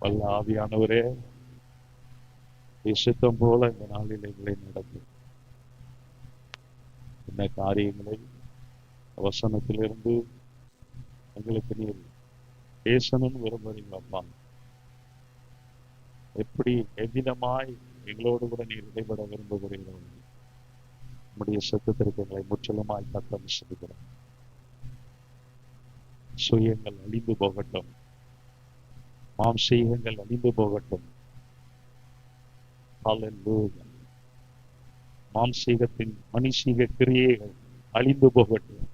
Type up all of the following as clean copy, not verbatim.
வல்ல ஆவியானவரே, இஷ்டம் போல இந்த நாளில் எங்களை நடந்து என்ன காரியங்களை வசனத்திலிருந்து எங்களுக்கு நீர் பேசணும்னு விரும்புறீங்க அப்பா. எப்படி எவ்விதமாய் எங்களோடு கூட நீர் இடைபட விரும்புகிறீர்கள். நம்முடைய சத்தத்திற்கு எங்களை முற்றிலுமாய் தத்தம் செய்கிறோம். சுயங்கள் அழிந்து போகட்டும், மாம்சீகங்கள் அழிந்து போகட்டும். ஹல்லேலூயா. மாம்சீகத்தின் மனுஷீக கிரியைகள் அழிந்து போகட்டும்.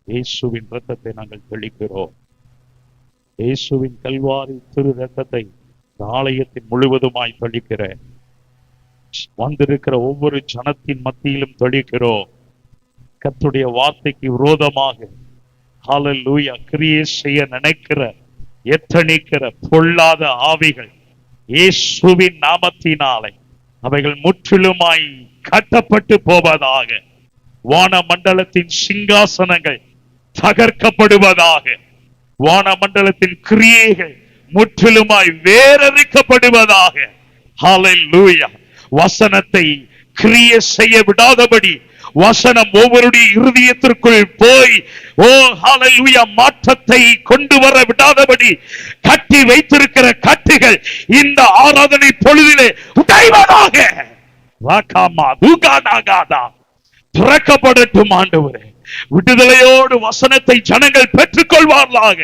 இயேசுவின் இரத்தத்தை நாங்கள் தெளிக்கிறோம். இயேசுவின் கல்வாரி திரு இரத்தத்தை ஆலயத்தின் முழுவதுமாய் தெளிக்கிறேன். வந்திருக்கிற ஒவ்வொரு ஜனத்தின் மத்தியிலும் தெளிக்கிறோம். கர்த்தருடைய வார்த்தைக்கு விரோதமாக ஹல்லேலூயா கிரியை செய்ய நினைக்கிற எத்தனைக்கிற பொல்லாத ஆவிகள் இயேசுவின் நாமத்தினாலே அவைகள் முற்றிலுமாய் கட்டப்பட்டு போவதாக. வான மண்டலத்தின் சிங்காசனங்கள் தகர்க்கப்படுவதாக. வான மண்டலத்தின் கிரியைகள் முற்றிலுமாய் வேறறுக்கப்படுவதாக. ஹல்லேலூயா. வசனத்தை கிரியை செய்ய விடாதபடி வசனம் ஒவ்வொருடைய இருதயத்திற்குள் போய் ஹல்லேலூயா மாற்றத்தை கொண்டு வர விடாதபடி கட்டி வைத்திருக்கிற கட்டுகள் இந்த ஆராதனை பொழுதிலே உடைவதாக. திறக்கப்படட்டும் ஆண்டவரே. விடுதலையோடு வசனத்தை ஜனங்கள் பெற்றுக் கொள்வார்களாக.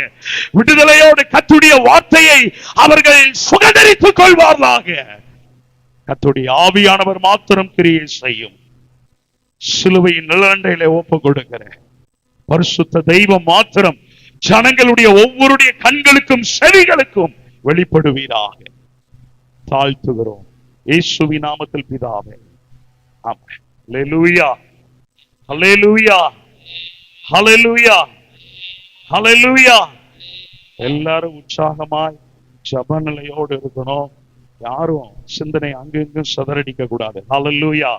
விடுதலையோடு கர்த்தருடைய வார்த்தையை அவர்கள் சுகந்தரித்துக் கொள்வார்களாக. கர்த்தருடைய ஆவியானவர் மாத்திரம் கிரியை செய்யும். சிலுவையின் நிழலையிலே ஒப்பு கொடுக்கிறேன். பரிசுத்த தெய்வம் மாத்திரம் ஜனங்களுடைய ஒவ்வொருடைய கண்களுக்கும் செவிகளுக்கும் வெளிப்படுவீராக. தாழ்த்துகிறோம் இயேசுவின் நாமத்தில் பிதாவே, ஆமென். ஹல்லேலூயா, ஹல்லேலூயா, ஹல்லேலூயா, ஹல்லேலூயா. எல்லாரும் உற்சாகமாய் ஜெப நிலையோடு இருக்கணும். யாரும் சிந்தனை அங்கெங்கும் சிதறடிக்க கூடாது. ஹல்லேலூயா,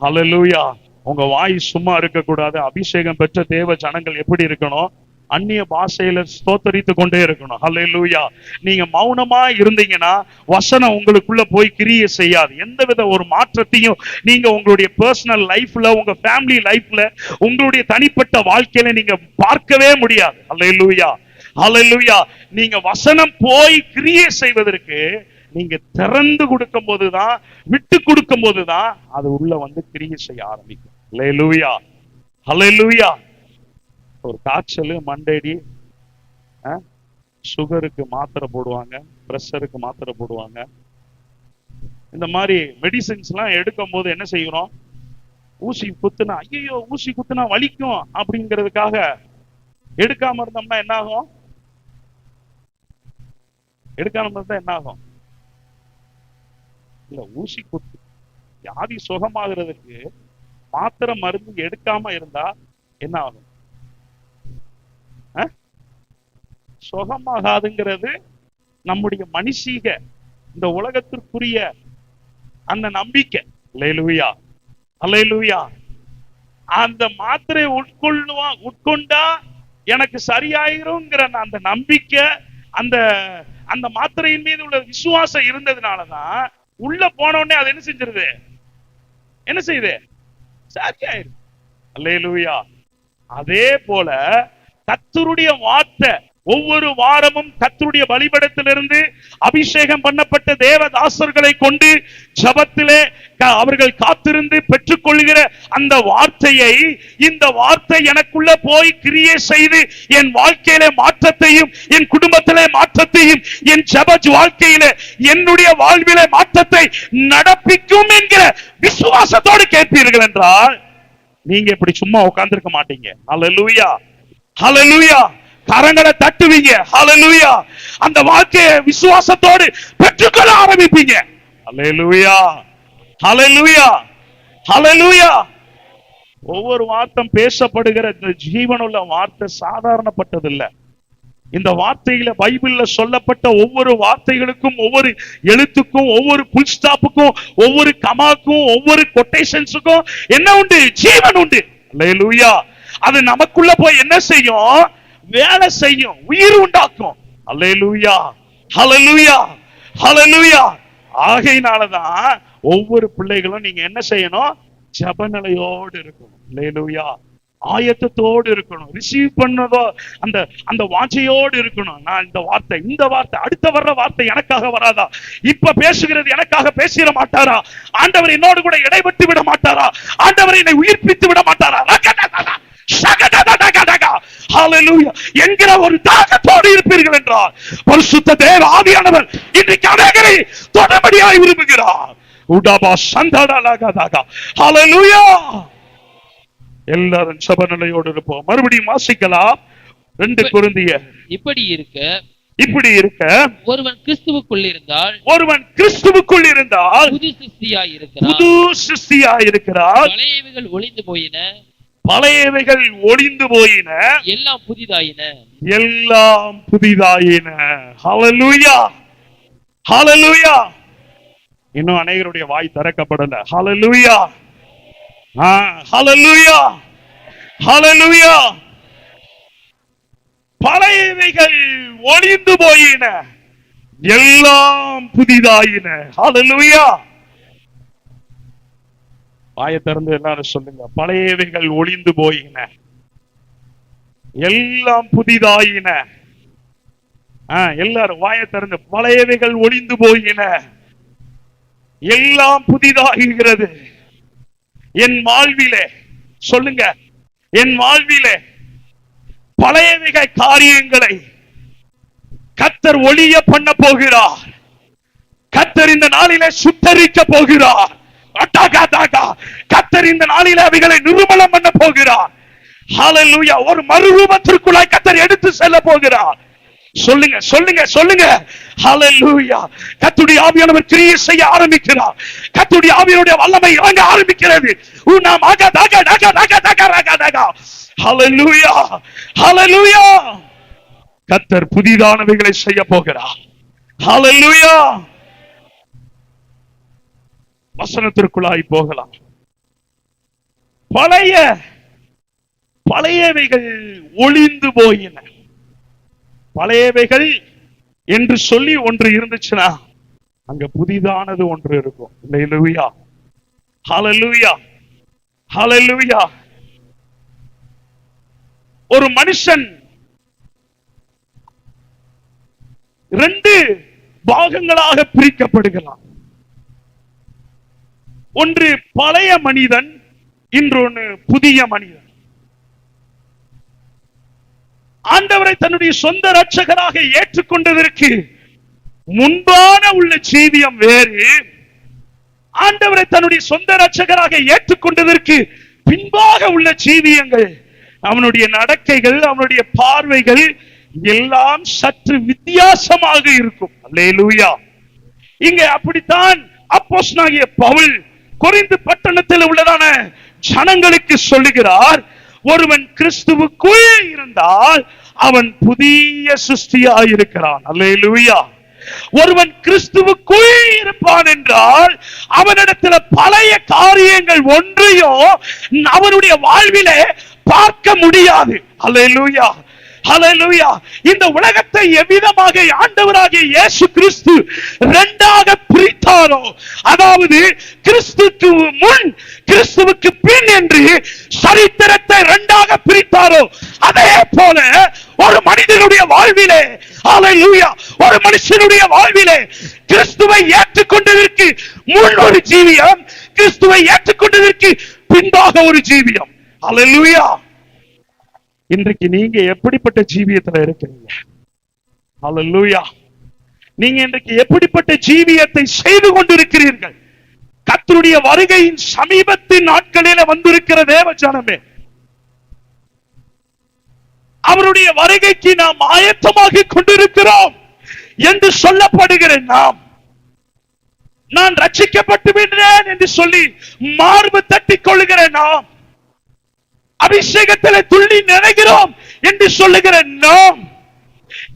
ஹல்லேலூயா. உங்க வாய் சும்மா இருக்க கூடாது. அபிஷேகம் பெற்ற தேவ ஜனங்கள் எப்படி இருக்கணும்? அந்நிய பாஷையில ஸ்தோத்தரித்து கொண்டே இருக்கணும். ஹல்லேலூயா. நீங்க மௌனமா இருந்தீங்கன்னா வசனம் உங்களுக்குள்ள போய் கிரியை செய்யாது. எந்தவித ஒரு மாற்றத்தையும் நீங்க உங்களுடைய பர்சனல் லைஃப்ல, உங்க ஃபேமிலி லைஃப்ல, உங்களுடைய தனிப்பட்ட வாழ்க்கையில நீங்க பார்க்கவே முடியாது. ஹல்லேலூயா, ஹல்லேலூயா. நீங்க வசனம் போய் கிரியை செய்வதற்கு நீங்க திறந்து கொடுக்கும் போதுதான், விட்டு கொடுக்கும் போதுதான் அது உள்ள வந்து கிரியை செய்ய ஆரம்பிக்கும். ஹல்லேலூயா, ஹல்லேலூயா. ஒரு காய்ச்சல், மண்டேடி, சுகருக்கு மாத்திரை போடுவாங்க, பிரஷருக்கு மாத்திரை போடுவாங்க. இந்த மாதிரி மெடிசின்ஸ் எல்லாம் எடுக்கும் போது என்ன செய்யறோம்? ஊசி குத்துனா, ஐயோ ஊசி குத்துனா வலிக்கும் அப்படிங்கிறதுக்காக எடுக்காம இருந்தோம்னா என்ன ஆகும்? எடுக்காம இருந்தா என்ன ஆகும்? இல்ல, ஊசி குத்து வியாதி சுகமாகிறதுக்கு மாத்திரை மருந்து எடுக்காம இருந்தா என்ன ஆகும்? சுகமாகாதுங்கிறது நம்முடைய மனுஷீக இந்த உலகத்திற்குரிய அந்த நம்பிக்கை. ஹல்லேலூயா, ஹல்லேலூயா. அந்த மாத்திரை உட்கொண்டா எனக்கு சரியாயிருங்கிற அந்த நம்பிக்கை, அந்த அந்த மாத்திரையின் மீது உள்ள விசுவாசம் இருந்ததுனாலதான் உள்ள போனோடனே அது என்ன செஞ்சிருது? என்ன செய்யுது? சரியாயிரு. ஹல்லேலூயா. அதே போல கர்த்தருடைய வார்த்தை ஒவ்வொரு வாரமும் கர்த்தருடைய பலிபீடத்திலிருந்து அபிஷேகம் பண்ணப்பட்ட தேவதாசர்களை கொண்டு ஜெபத்திலே அவர்கள் காத்திருந்து பெற்றுக்கொள்கிற அந்த வார்த்தையை, இந்த வார்த்தை எனக்குள்ள போய் கிரியை செய்து என் வாழ்க்கையிலே மாற்றத்தையும், என் குடும்பத்திலே மாற்றத்தையும், என் ஜெப வாழ்க்கையிலே, என்னுடைய வாழ்விலே மாற்றத்தை நடப்பிக்கும் என்கிற விசுவாசத்தோடு கேட்பீர்கள் என்றால் நீங்க இப்படி சும்மா உட்கார்ந்திருக்க மாட்டீங்க. ஹல்லேலூயா, ஹல்லேலூயா. கரங்களை தட்டுவீங்க. ஹல்லேலூயா. அந்த வார்த்தையை விசுவாசத்தோடு பெற்றுக்கொள்ள ஆரம்பிப்பீங்க. ஹல்லேலூயா, ஹல்லேலூயா, ஹல்லேலூயா. ஒவ்வொரு வார்த்தை பேசப்படுகிற இந்த ஜீவனுள்ள வார்த்தை சாதாரணப்பட்டது இல்ல. இந்த வார்த்தையில பைபிள்ல சொல்லப்பட்ட ஒவ்வொரு வார்த்தைகளுக்கும், ஒவ்வொரு எழுத்துக்கும், ஒவ்வொரு புல் ஸ்டாப்புக்கும், ஒவ்வொரு கமாக்கும், ஒவ்வொரு கொட்டேஷன்ஸுக்கும் என்ன உண்டு? ஜீவன் உண்டு. ஹல்லேலூயா. அது நமக்குள்ள போய் என்ன செய்யும்? வேலை செய்யும், உயிர் உண்டாக்கும். அல்லேலூயா, ஹல்லேலூயா, ஹல்லேலூயா. ஆகையினாலதான் ஒவ்வொரு பிள்ளைகளும் நீங்க என்ன செய்யணும்? ஜெபநிலையோடு இருக்கணும். ஹல்லேலூயா. ஆயத்தத்தோடு இருக்கணும். ரிசீவ் பண்ணதோ அந்த அந்த வாஞ்சையோடு இருக்கணும். நான் இந்த வார்த்தை அடுத்த வர்ற வார்த்தை எனக்காக வராதா? இப்ப பேசுகிறது எனக்காக பேசிட மாட்டாரா? ஆண்டவர் என்னோடு கூட இடைப்பட்டு விட மாட்டாரா? ஆண்டவர் என்னை உயிர்ப்பித்து விட மாட்டாரா? என்கிற ஒரு தாகத்தோடு இருப்பீர்கள் என்றால் பரிசுத்த தேவ ஆவியானவர் இன்றைக்கு அநேகரை தொடர்படியாய் விரும்புகிறார். உடாபா சந்தடலகதக. ஹல்லேலூயா. எல்லாரும் ஜெபநிலையோடு இருப்போம். மறுபடியும் வாசிக்கலாம். 2 கொரிந்தியர். இப்படி இருக்க ஒருவன் கிறிஸ்துவுக்குள் இருந்தால் புது சிருஷ்டியாய் இருக்கிறார். பழையவைகள் ஒளிந்து போயின, எல்லாம் புதிதாயின. ஹல்லேலூயா, ஹல்லேலூயா. இன்னும் அநேகருடைய வாய் திறக்கப்படல. ஹல்லேலூயா, ஹல்லேலூயா, ஹல்லேலூயா. பழையவைகள் ஒளிந்து போயின, எல்லாம் புதிதாயின. ஹல்லேலூயா. வாயை திறந்து எல்லாரும் சொல்லுங்க. பழையவைகள் ஒளிந்து போயின, எல்லாம் புதிதாயின. எல்லாரும் வாயை திறந்து பழையவைகள் ஒளிந்து போயின, எல்லாம் புதிதாகிறது. என் வாழ்விலே சொல்லுங்க, என் வாழ்விலே பழையவைகள் காரியங்களை கர்த்தர் ஒளிய பண்ண போகிறார். கர்த்தர் இந்த நாளிலே சுத்தரிக்க போகிறார். கர்த்தர் இந்த நாளிலே அவைகளை நிர்மலம் பண்ண போகிறார். ஹல்லேலூயா. ஒரு மறுரூபத்திற்குள்ளாய் கர்த்தர் எடுத்து செல்ல போகிறார். சொல்லுங்க, சொல்லுங்க, சொல்லுங்க. ஹல்லேலூயா. கர்த்தருடைய ஆவியானவர் கிரியை செய்ய ஆரம்பிக்கிறார். கர்த்தருடைய ஆவியானுடைய வல்லமை இறங்க ஆரம்பிக்கிறது. ஹல்லேலூயா, ஹல்லேலூயா. கர்த்தர் புதிதானவைகளை செய்ய போகிறார். ஹல்லேலூயா. வசனத்திற்குள்ளாய் போகலாம். பழையவைகள் ஒளிந்து போயின. பழையவைகள் என்று சொல்லி ஒன்று இருந்துச்சுன்னா அங்க புதிதானது ஒன்று இருக்கும். ஹல்லேலூயா, ஹல்லேலூயா, ஹல்லேலூயா. ஒரு மனுஷன் 2 பாகங்களாக பிரிக்கப்படுகிறான். ஒன்று பழைய மனிதன், இன்னொன்று புதிய மனிதன். ஆண்டவரை தன்னுடைய சொந்த இரட்சகராக ஏற்றுக்கொண்டதற்கு முன்பான உள்ள ஜீவியம் வேறு, ஆண்டவரை தன்னுடைய சொந்த இரட்சகராக ஏற்றுக்கொண்டதற்கு பின்பாக உள்ள ஜீவியங்கள், அவனுடைய நடக்கைகள், அவனுடைய பார்வைகள் எல்லாம் சற்று வித்தியாசமாக இருக்கும். அல்லேலூயா. இங்க அப்படித்தான் அப்போஸ்தலனாகிய பவுல் கொரிந்து பட்டணத்தில் உள்ளதான ஜனங்களுக்கு சொல்லுகிறார். ஒருவன் கிறிஸ்துவுக்குள் இருந்தால் அவன் புதிய சிருஷ்டியாய் இருக்கிறான். அல்லேலூயா. ஒருவன் கிறிஸ்துவுக்குள் இருப்பான் என்றால் அவனிடத்தில் பழைய காரியங்கள் ஒன்றையும் அவனுடைய வாழ்விலே பார்க்க முடியாது. அல்லேலூயா, ஹல்லேலூயா. இந்த உலகத்தை எவ்விதமாக ஆண்டவராகிய இயேசு கிறிஸ்து 2ஆக பிரித்தாரோ, அதாவது கிறிஸ்துவுக்கு முன் கிறிஸ்துவுக்கு பின் என்று சரித்திரத்தை 2ஆக பிரித்தாரோ, அதே போல ஒரு மனிதனுடைய வாழ்விலே, ஹல்லேலூயா, ஒரு மனுஷனுடைய வாழ்விலே கிறிஸ்துவை ஏற்றுக்கொண்டதற்கு முன் ஒரு ஜீவியம், கிறிஸ்துவை ஏற்றுக்கொண்டதற்கு பின்பாக ஒரு ஜீவியம். ஹல்லேலூயா. இன்றைக்கு நீங்க எப்படிப்பட்ட ஜீவியத்துல இருக்கிறீங்க? ஹல்லேலூயா. நீங்க இன்றைக்கு எப்படிப்பட்ட ஜீவியத்தை செய்து கொண்டிருக்கிறீர்கள்? கர்த்தருடைய வருகையின் சமீபத்தின் நாட்களில வந்திருக்கிற தேவ ஜனமே, அவருடைய வருகைக்கு நாம் ஆயத்தமாக கொண்டிருக்கிறோம் என்று சொல்லப்படுகிற நாம், நான் ரட்சிக்கப்பட்டு விடுறேன் என்று சொல்லி மார்பு தட்டிக் கொள்ளுகிற நாம், அபிஷேகத்திலே துள்ளி நினைக்கிறோம் என்று சொல்லுகிற நாம்,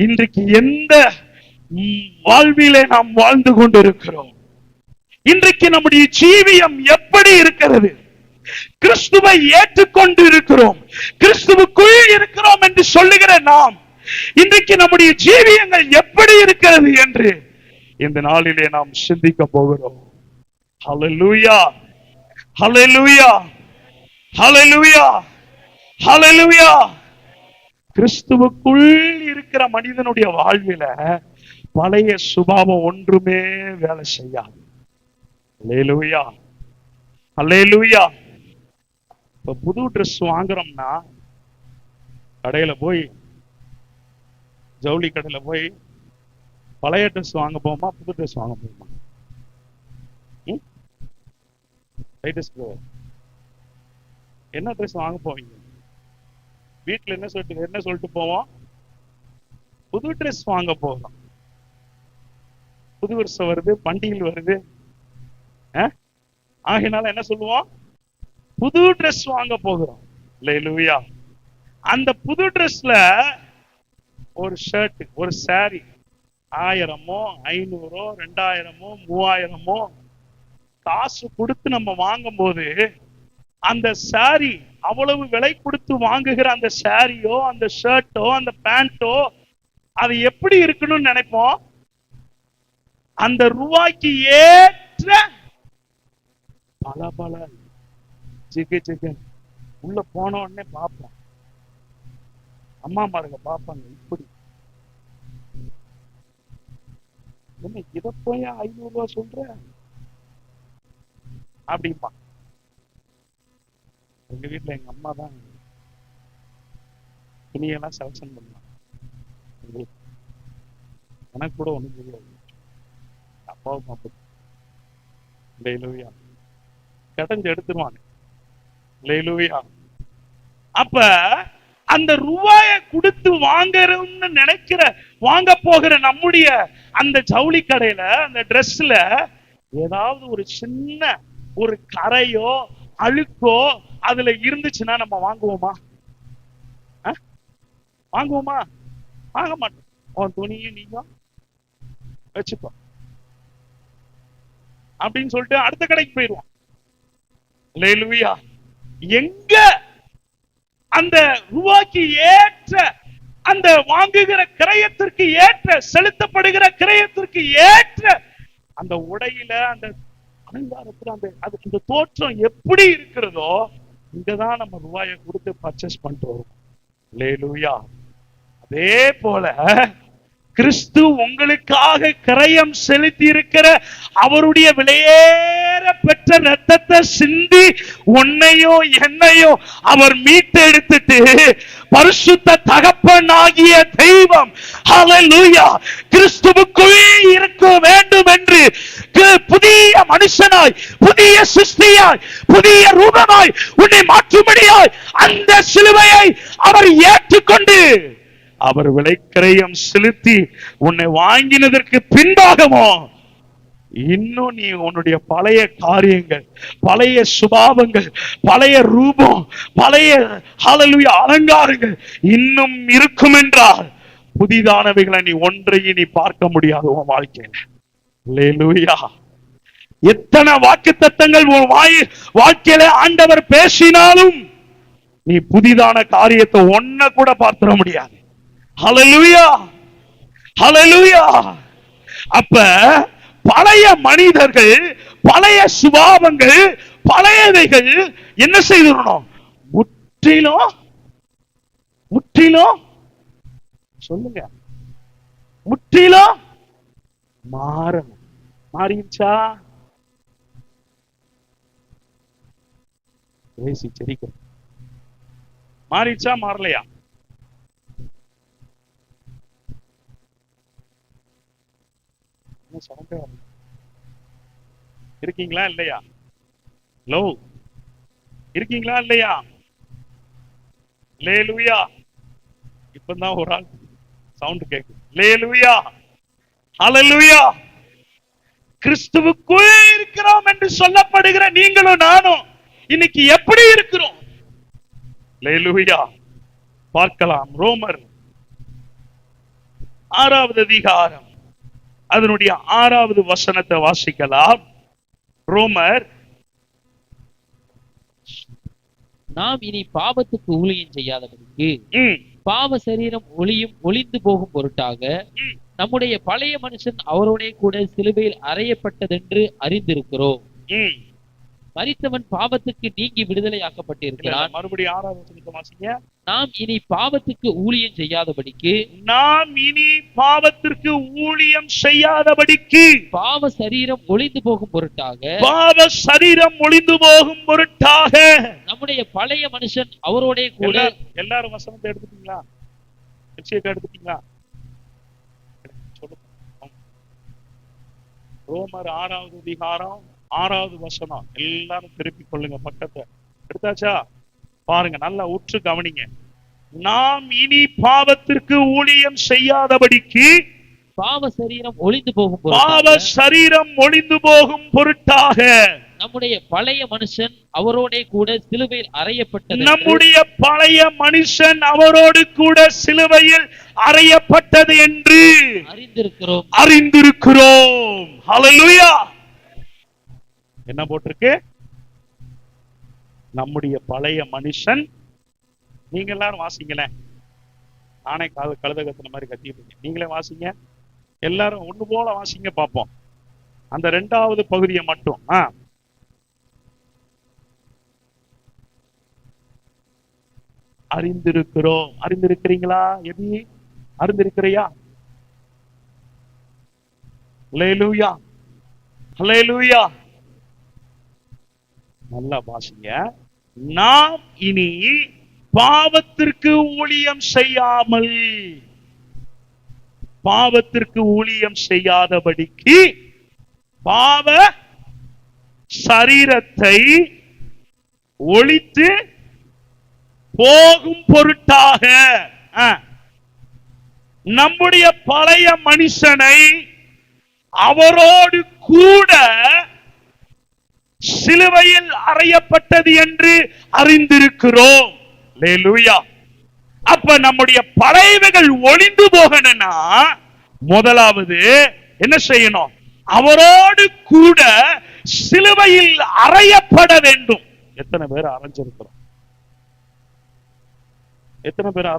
இன்றைக்கு எந்த வாழ்விலே நாம் வாழ்ந்து கொண்டிருக்கிறோம்? இன்றைக்கு நம்முடைய ஜீவியம் எப்படி இருக்கிறது? கிறிஸ்துவை ஏற்றுக்கொண்டு இருக்கிறோம், கிறிஸ்துவுக்குள் இருக்கிறோம் என்று சொல்லுகிற நாம் இன்றைக்கு நம்முடைய ஜீவியங்கள் எப்படி இருக்கிறது என்று இந்த நாளிலே நாம் சிந்திக்க போகிறோம். ஹல்லேலூயா, ஹல்லேலூயா, ஹல்லேலூயா, ஹல்லேலூயா. கிறிஸ்துவுக்குள் இருக்கிற மனிதனுடைய வாழ்வில பழைய சுபாவம் ஒன்றுமே வேலை செய்யாது. ஹல்லேலூயா, ஹல்லேலூயா. இப்ப புது ட்ரெஸ் வாங்குறோம்னா கடையில போய், ஜவுளி கடையில போய் பழைய ட்ரெஸ் வாங்க போமா, புது ட்ரெஸ் வாங்க போமா? என்ன ட்ரெஸ் வாங்க போவீங்க? வீட்டுல என்ன சொல்லிட்டு போவோம்? புது ட்ரெஸ் வாங்க போகிறோம். புது வருஷம் வருது, பண்டிகை வருது, ஆகினால என்ன சொல்லுவோம்? புது ட்ரெஸ் வாங்க போகிறோம். ஹல்லேலூயா. அந்த புது ட்ரெஸ்ல ஒரு ஷர்ட், ஒரு சாரி 1000மோ 500ஓ 2000மோ 3000மோ காசு கொடுத்து நம்ம வாங்கும் போது, அந்த சாரி அவ்வளவு விலை கொடுத்து வாங்குகிற அந்த சாரியோ அந்த ஷர்ட்டோ அந்த பேண்டோ அது எப்படி இருக்கணும்னு நினைப்போம்? அந்த ரூபாய்க்கு ஏற்ற பல பல ஜிகு உள்ள போன உடனே பார்ப்போம். அம்மா மாருங்க பார்ப்பாங்க, இப்படி என்ன இத போய் 500 ரூபாய் சொல்ற அப்படிப்பா. எங்க வீட்டுல எங்க அம்மா தான் துணியெல்லாம் செலக்ஷன் பண்ணுவாங்க. எனக்கு கூட ஒண்ணும் தெரியாது. அப்பாவும் அப்படி கடைஞ்சு எடுத்துருவாங்க. அப்ப அந்த ரூபாயை கொடுத்து வாங்கறோம்னு நினைக்கிற, வாங்க போகிற நம்முடைய அந்த ஜவுளி கடையில அந்த ட்ரெஸ்ல ஏதாவது ஒரு சின்ன ஒரு கரையோ அழுக்கோ அதுல இருந்துச்சுன்னா நம்ம வாங்குவோமா? வாங்குவோமா? வாங்க மாட்டோம். உன் துணியை நீங்க வச்சுக்கோ அப்படின்னு சொல்லிட்டு அடுத்த கடைக்கு போயிடுவோம். ஹல்லேலூயா. எங்க அந்த ரூபாய்க்கு ஏற்ற, அந்த வாங்குகிற கிரயத்திற்கு ஏற்ற, செலுத்தப்படுகிற கிரயத்திற்கு ஏற்ற அந்த உடையில அந்த அலங்காரத்துல அந்த தோற்றம் எப்படி இருக்கிறதோ, இங்கதான் நம்ம ரூபாயை கொடுத்து பர்ச்சேஸ் பண்ணிட்டு வரோம். ஹல்லேலூயா. அதே போல கிறிஸ்து உங்களுக்காக கிரயம் செலுத்தி இருக்கிற அவருடைய விலையேற பெற்ற ரத்தத்தை சிந்தி உன்னையோ என்னையோ அவர் மீட்டெடுத்துட்டு பரிசுத்த தகப்பனாகிய தெய்வம் ஹல்லேலூயா கிறிஸ்துவுக்குள் இருக்க வேண்டும் என்று புதிய மனுஷனாய், புதிய சிருஷ்டியாய், புதிய ரூபமாய் உன்னை மாற்றும்படியாய் அந்த சிலுவையை அவர் ஏற்றுக்கொண்டு அவர் விலைக்கிரயம் செலுத்தி உன்னை வாங்கினதற்கு பின்பாகமோ இன்னும் நீ உன்னுடைய பழைய காரியங்கள், பழைய சுபாவங்கள், பழைய ரூபம், பழைய ஹல்லேலூயா அலங்காரங்கள் இன்னும் இருக்கும் என்றால் புதிதானவைகளை நீ ஒன்றையும் நீ பார்க்க முடியாது உன் வாழ்க்கையில. ஹல்லேலூயா. எத்தனை வாக்குத்தத்தங்கள் உன் வாழ்க்கையில ஆண்டவர் பேசினாலும் நீ புதிதான காரியத்தை ஒன்ன கூட பார்த்திட முடியாது. ஹல்லேலூயா, ஹல்லேலூயா. அப்ப பழைய மனிதர்கள், பழைய சுபாவங்கள், பழையவைகள் என்ன செய்திடணும்? முற்றிலும் முற்றிலும் சொல்லுங்க, முற்றிலும் மாறணும். மாறிச்சா? மாறிச்சா மாறலையா? இருக்கீங்களா இல்லையா? லோ இருக்கீங்களா இல்லையா? ஹல்லேலூயா. இப்பதான் ஒரு ஆள் சவுண்ட் கேக்குது. ஹல்லேலூயா, ஹல்லேலூயா. கிறிஸ்துவுக்குள் இருக்கிறோம் என்று சொல்லப்படுகிற நீங்களும் நானும் இன்னைக்கு எப்படி இருக்கிறோம்? ஹல்லேலூயா. பார்க்கலாம். ரோமர் 6வது அதிகாரம் அதனுடைய 6வது வசனத்தை வாசிக்கலாம். ரோமர், நாம் இனி பாவத்துக்கு ஊழியம் செய்யாதபடிக்கு பாவ சரீரம் ஒளிந்து போகும் பொருட்டாக நம்முடைய பழைய மனுஷன் அவரோட கூட சிலுவையில் அறையப்பட்டதென்று அறிந்திருக்கிறோம். மரித்தவன் பாவத்துக்கு நீங்கி விடுதலையாக்கப்பட்டிருக்கிறான். மறுபடியும் 6வது வசனத்தை வாசிங்க. நாம் இனி பாவத்துக்கு ஊழியம் செய்யாதபடிக்கு பாவ சரீரம் ஒளிந்து போகும் பொருட்டாக நம்முடைய பழைய மனுஷன் அவரோட கூட. எல்லாரும் வசனத்தை எடுத்துட்டீங்களா? எடுத்துட்டீங்களா? ரோமர் 6வது அதிகாரம் 6வது வசனம். எல்லாரும் திருப்பிக் கொள்ளுங்க பக்கத்தை. எடுத்தாச்சா? பாருங்க, நல்லா உற்று கவனிங்க. நாம் இனி பாவத்திற்கு ஊழியம் செய்யாதபடிக்கு பாவ சரீரம் ஒளிந்து போகும் பொருட்டாக நம்முடைய பழைய மனுஷன் அவரோட கூட சிலுவையில் அறையப்பட்டது. நம்முடைய பழைய மனுஷன் அவரோடு கூட சிலுவையில் அறையப்பட்டது என்று அறிந்திருக்கிறோம். ஹல்லேலூயா. என்ன போட்டிருக்கு? நம்முடைய பழைய மனுஷன். நீங்க எல்லாரும் வாசிங்களேன். நானே கழுத கத்துன மாதிரி கத்திட்டு நீங்களே வாசிங்க. எல்லாரும் ஒண்ணு போல வாசிங்க பார்ப்போம். அந்த 2வது பகுதியை மட்டும். அறிந்திருக்கிறோம். அறிந்திருக்கிறீங்களா? எப்படி அறிந்திருக்கிறியா? ஹல்லேலூயா, ஹல்லேலூயா. நல்லா வாசிங்க. நாம் இனி பாவத்திற்கு ஊழியம் செய்யாதபடிக்கு பாவ சரீரத்தை ஒழித்து போகும் பொருட்டாக நம்முடைய பழைய மனுஷனை அவரோடு கூட சிலுவையில் அறையப்பட்டது என்று அறிந்திருக்கிறோம். அல்லேலூயா. அப்ப நம்முடைய பழையவைகள் ஒளிந்து போகணும்னா முதலாவது என்ன செய்யணும்? அவரோடு கூட சிலுவையில் அறையப்பட வேண்டும். எத்தனை பேர் அறைஞ்சிருக்கிறோம்? எத்தனை பேர்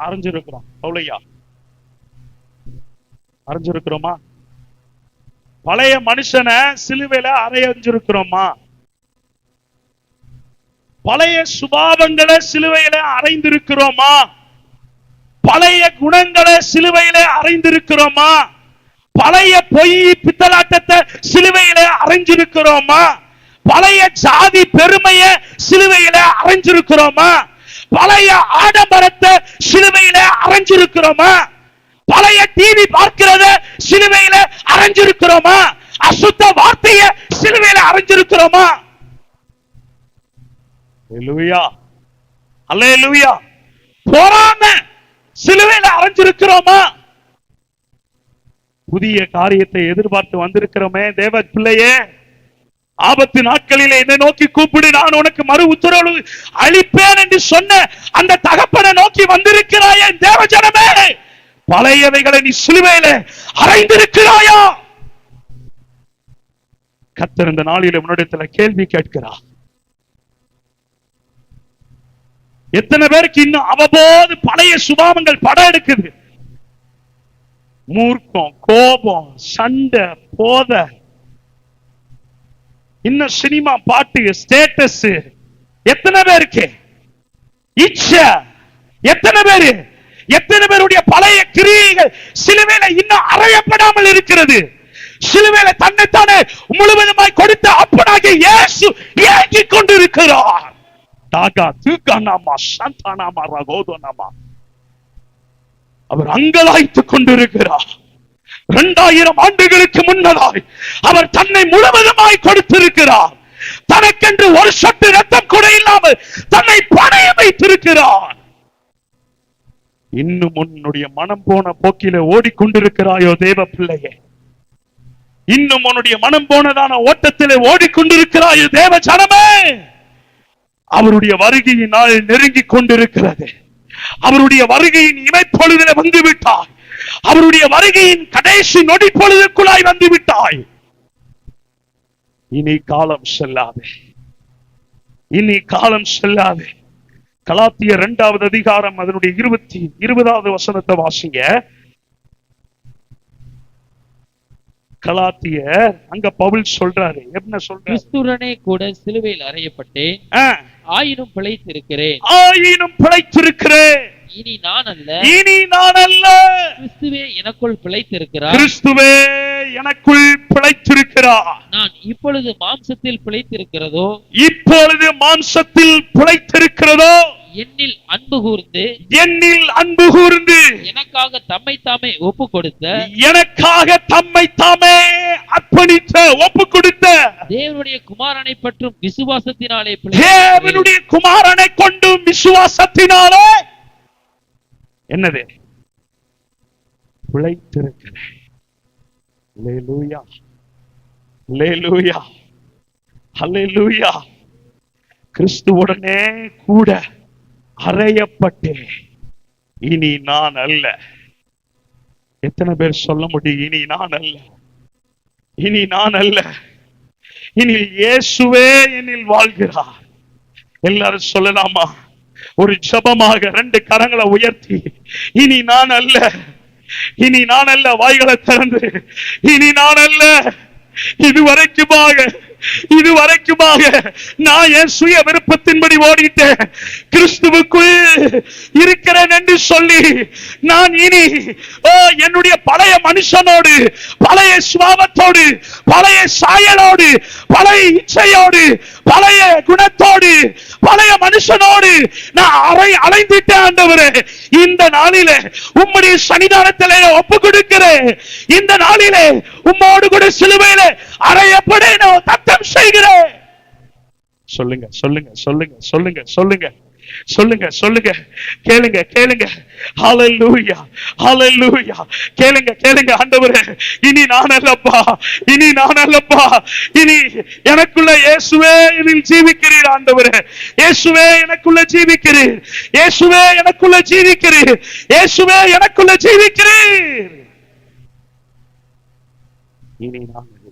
அறைஞ்சிருக்கிறோம்? பவுலையா, அறைஞ்சிருக்கிறோமா? பழைய மனுஷனை சிலுவையில அறைஞ்சிருக்கிறோமா? பழைய சுபாவங்களை சிலுவையில அறைந்திருக்கிறோமா? பழைய குணங்களை சிலுவையில அறைந்திருக்கிறோமா? பழைய பொய் பித்தலாட்டத்தை சிலுவையில அறைஞ்சிருக்கிறோமா? பழைய ஜாதி பெருமைய சிலுவையில அறைஞ்சிருக்கிறோமா? பழைய ஆடம்பரத்தை சிலுவையில அறைஞ்சிருக்கிறோமா? பழைய டிவி பார்க்கிறத சிலுவையில அறைஞ்சிருக்கிறோமா? அசுத்த வார்த்தையை சிலுவையில அறைஞ்சிருக்கிறோமா? அல்லேலூயா, அல்லேலூயா. பொறாமை சிலுவையில அறைஞ்சிருக்கிறோமா? புதிய காரியத்தை எதிர்பார்த்து வந்திருக்கிறோமே தேவ பிள்ளையே, ஆபத்து நாட்களிலே என்னை நோக்கி கூப்பிடு, நான் உனக்கு மறு உத்தரவு அளிப்பேன் என்று சொன்ன அந்த தகப்பனை நோக்கி வந்திருக்கிறாயே தேவ ஜனமே. பழையவைகளை நீ சிலுவையில அறைந்திருக்கிறாயா? கர்த்தர் இந்த நாளிலே உன்னிடத்துல கேள்வி கேட்கிறார். எத்தனை பேருக்கு இன்னும் அவ்வப்போது பழைய சுபாவங்கள் படம் எடுக்குது? மூர்க்கம், கோபம், சண்டை, போத, இன்னும் சினிமா, பாட்டு, ஸ்டேட்டஸ், எத்தனை பேருக்கு இச்சை, எத்தனை பேருடைய பழைய கிரியைகள் சிலுவையில இன்னும் அறையப்படாமல் இருக்கிறது. சிலுவையில தன்னைத்தானே முழுவதுமாய் கொடுத்த அப்பனாகிய இயேசு ஏங்கிக் கொண்டிருக்கிறார். அவர் அங்கலாய்த்துக் கொண்டிருக்கிறார். 2000 ஆண்டுகளுக்கு முன்னதாய் அவர் தன்னை முழுவதுமாய் கொடுத்திருக்கிறார். தனக்கென்று ஒரு சொட்டு ரத்தம் கூட இல்லாமல் தன்னை பணைய வைத்திருக்கிறார். இன்னும் உன்னுடைய மனம் போன போக்கில ஓடிக்கொண்டிருக்கிறாயோ தேவ பிள்ளையே? இன்னும் உன்னுடைய மனம் போனதான ஓட்டத்திலே ஓடிக்கொண்டிருக்கிறாயோ தேவ ஜனமே? அவருடைய வருகையின் நாள் நெருங்கிக் கொண்டிருக்கிறது. அவருடைய வருகையின் இமைப்பொழுதிலே வந்து விட்டாய். அவருடைய வருகையின் கடைசி நொடி பொழுதுக்குள்ளாய் வந்து விட்டாய். இனி காலம் செல்லாதே, இனி காலம் செல்லாதே. கலாத்தியர் 2வது அதிகாரம் அதனுடைய 20வது வசனத்தை வாசிங்க. கலாத்தியர் அங்க பவுல் சொல்றாரு, என்ன சொல்றாரு? கிறிஸ்துவுடனே கூட சிலுவையில் அறையப்பட்டேன், ஆயினும் பிழைத்திருக்கிறேன். இனி நான் அல்ல, கிறிஸ்துவே எனக்குள் பிழைத்திருக்கிறார். கிறிஸ்துவே எனக்குள் பிழைத்திருக்கிறார். நான் இப்பொழுது மாம்சத்தில் பிழைத்திருக்கிறதோ, என்னில் அன்பு கூர்ந்து எனக்காக தம்மை தாமே ஒப்பு கொடுத்த, அர்ப்பணித்த, ஒப்பு கொடுத்த தேவனுடைய குமாரனை பற்றும் விசுவாசத்தினாலே, தேவனுடைய குமாரனை கொண்டும் விசுவாசத்தினாலே என்னது? பிழைத்திருக்கிறேன். அல்லேலூயா, அல்லேலூயா, அல்லேலூயா. கிறிஸ்துவுடனே கூட அறையப்பட்டேன், இனி நான் அல்ல. எத்தனை பேர் சொல்ல முடியும்? இனி நான் அல்ல, இனி நான் அல்ல, இனி இயேசுவே என்னில் வாழ்கிறார். எல்லாரும் சொல்லலாமா? ஒரு ஜெபமாக 2 கரங்களை உயர்த்தி, இனி நான் அல்ல, இனி நான் அல்ல. வாய்களை திறந்து, இனி நான் அல்ல, இதுவரைக்குமாக நான் என் சுய விருப்பத்தின்படி ஓடிட்டேன், கிறிஸ்துவுக்குள் இருக்கிறேன் என்று சொல்லி நான் இனி என்னுடைய பழைய மனுஷனோடு, பழைய சுபாவத்தோடு, பழைய சாயலோடு, பழைய இச்சையோடு, பழைய குணத்தோடு, பழைய மனுஷனோடு நான் அலைந்துட்டேன். ஆண்டவரே, இந்த நாளிலே உம்முடைய சன்னிதானத்திலே ஒப்பு கொடுக்கிறேன். இந்த நாளிலே உம்மோடு கூட சிலுவையிலே அறையப்பட நான் தத்தம் செய்கிறேன். சொல்லுங்க, சொல்லுங்க, சொல்லுங்க, சொல்லுங்க, சொல்லுங்க, சொல்லுங்க, சொல்லுங்க. கேளுங்க, கேளுங்க. ஹல்லேலூயா, ஹல்லேலூயா. கேளுங்க, கேளுங்க. ஆண்டவரே, இனி நான் அல்லப்பா, இனி நான் அல்லப்பா, இனி எனக்குள்ள இயேசுவே என்னில் ஜீவிக்கிறீர். ஆண்டவரே, இயேசுவே எனக்குள்ள ஜீவிக்கிறீர், இயேசுவே எனக்குள்ள ஜீவிக்கிறீர், இயேசுவே எனக்குள்ள ஜீவிக்கிறீர். இனி நான் அல்ல.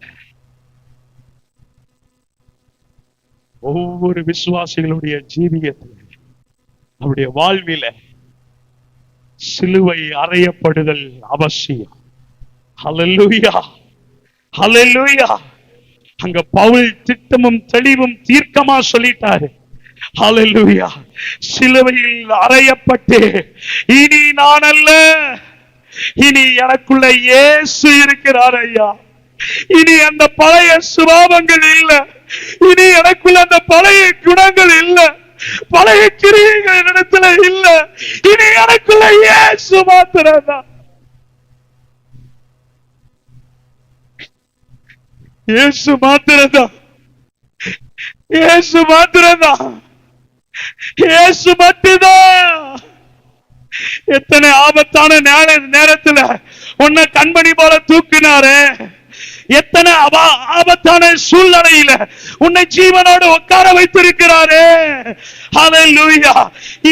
ஒவ்வொரு விசுவாசிகளுடைய ஜீவியத்தில், அவருடைய வாழ்வில சிலுவை அறையப்படுதல் அவசியம். ஹல்லேலூயா, ஹல்லேலூயா. அங்க பவுல் திட்டமும் தெளிவும் தீர்க்கமா சொல்லிட்டாரு. ஹல்லேலூயா. சிலுவையில் அறையப்பட்டு, இனி நான் அல்ல, இனி எனக்குள்ள இயேசு இருக்கிறார் ஐயா. இனி அந்த பழைய சுபாவங்கள் இல்ல, இனி எனக்குள்ள அந்த பழைய குணங்கள் இல்ல, பழைய கிரியைகள் இடத்துல இல்ல, இனி எனக்குள்ள இயேசு மாத்திரம்தான். இயேசு மாத்திரம்தான், இயேசு மாத்திரம்தான், இயேசு மட்டும்தான். எத்தனை ஆபத்தான நேரத்துல உன்னை கண்மணி போல தூக்கினாரு, எத்தனை ஆபத்தான சூழ்நிலையில உன்னை ஜீவனோடு உட்கார வைத்திருக்கிறாரே. ஹல்லேலூயா.